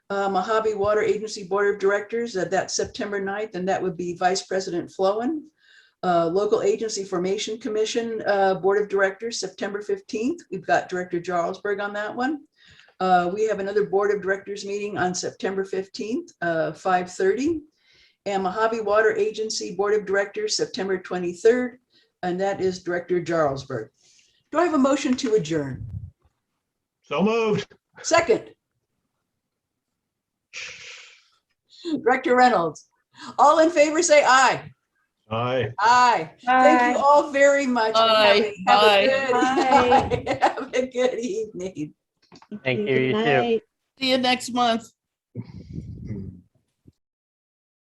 Mojave Water Agency Board of Directors, that's September 9th, and that would be Vice President Flowen. Local Agency Formation Commission Board of Directors, September 15th. We've got Director Jarlsberg on that one. We have another Board of Directors meeting on September 15th, 5:30. And Mojave Water Agency Board of Directors, September 23rd, and that is Director Jarlsberg. Do I have a motion to adjourn? So moved. Second. Director Reynolds. All in favor, say aye. Aye. Aye. Thank you all very much. and Aye. Have a good evening. Thank you, Good you too. night. See you next month.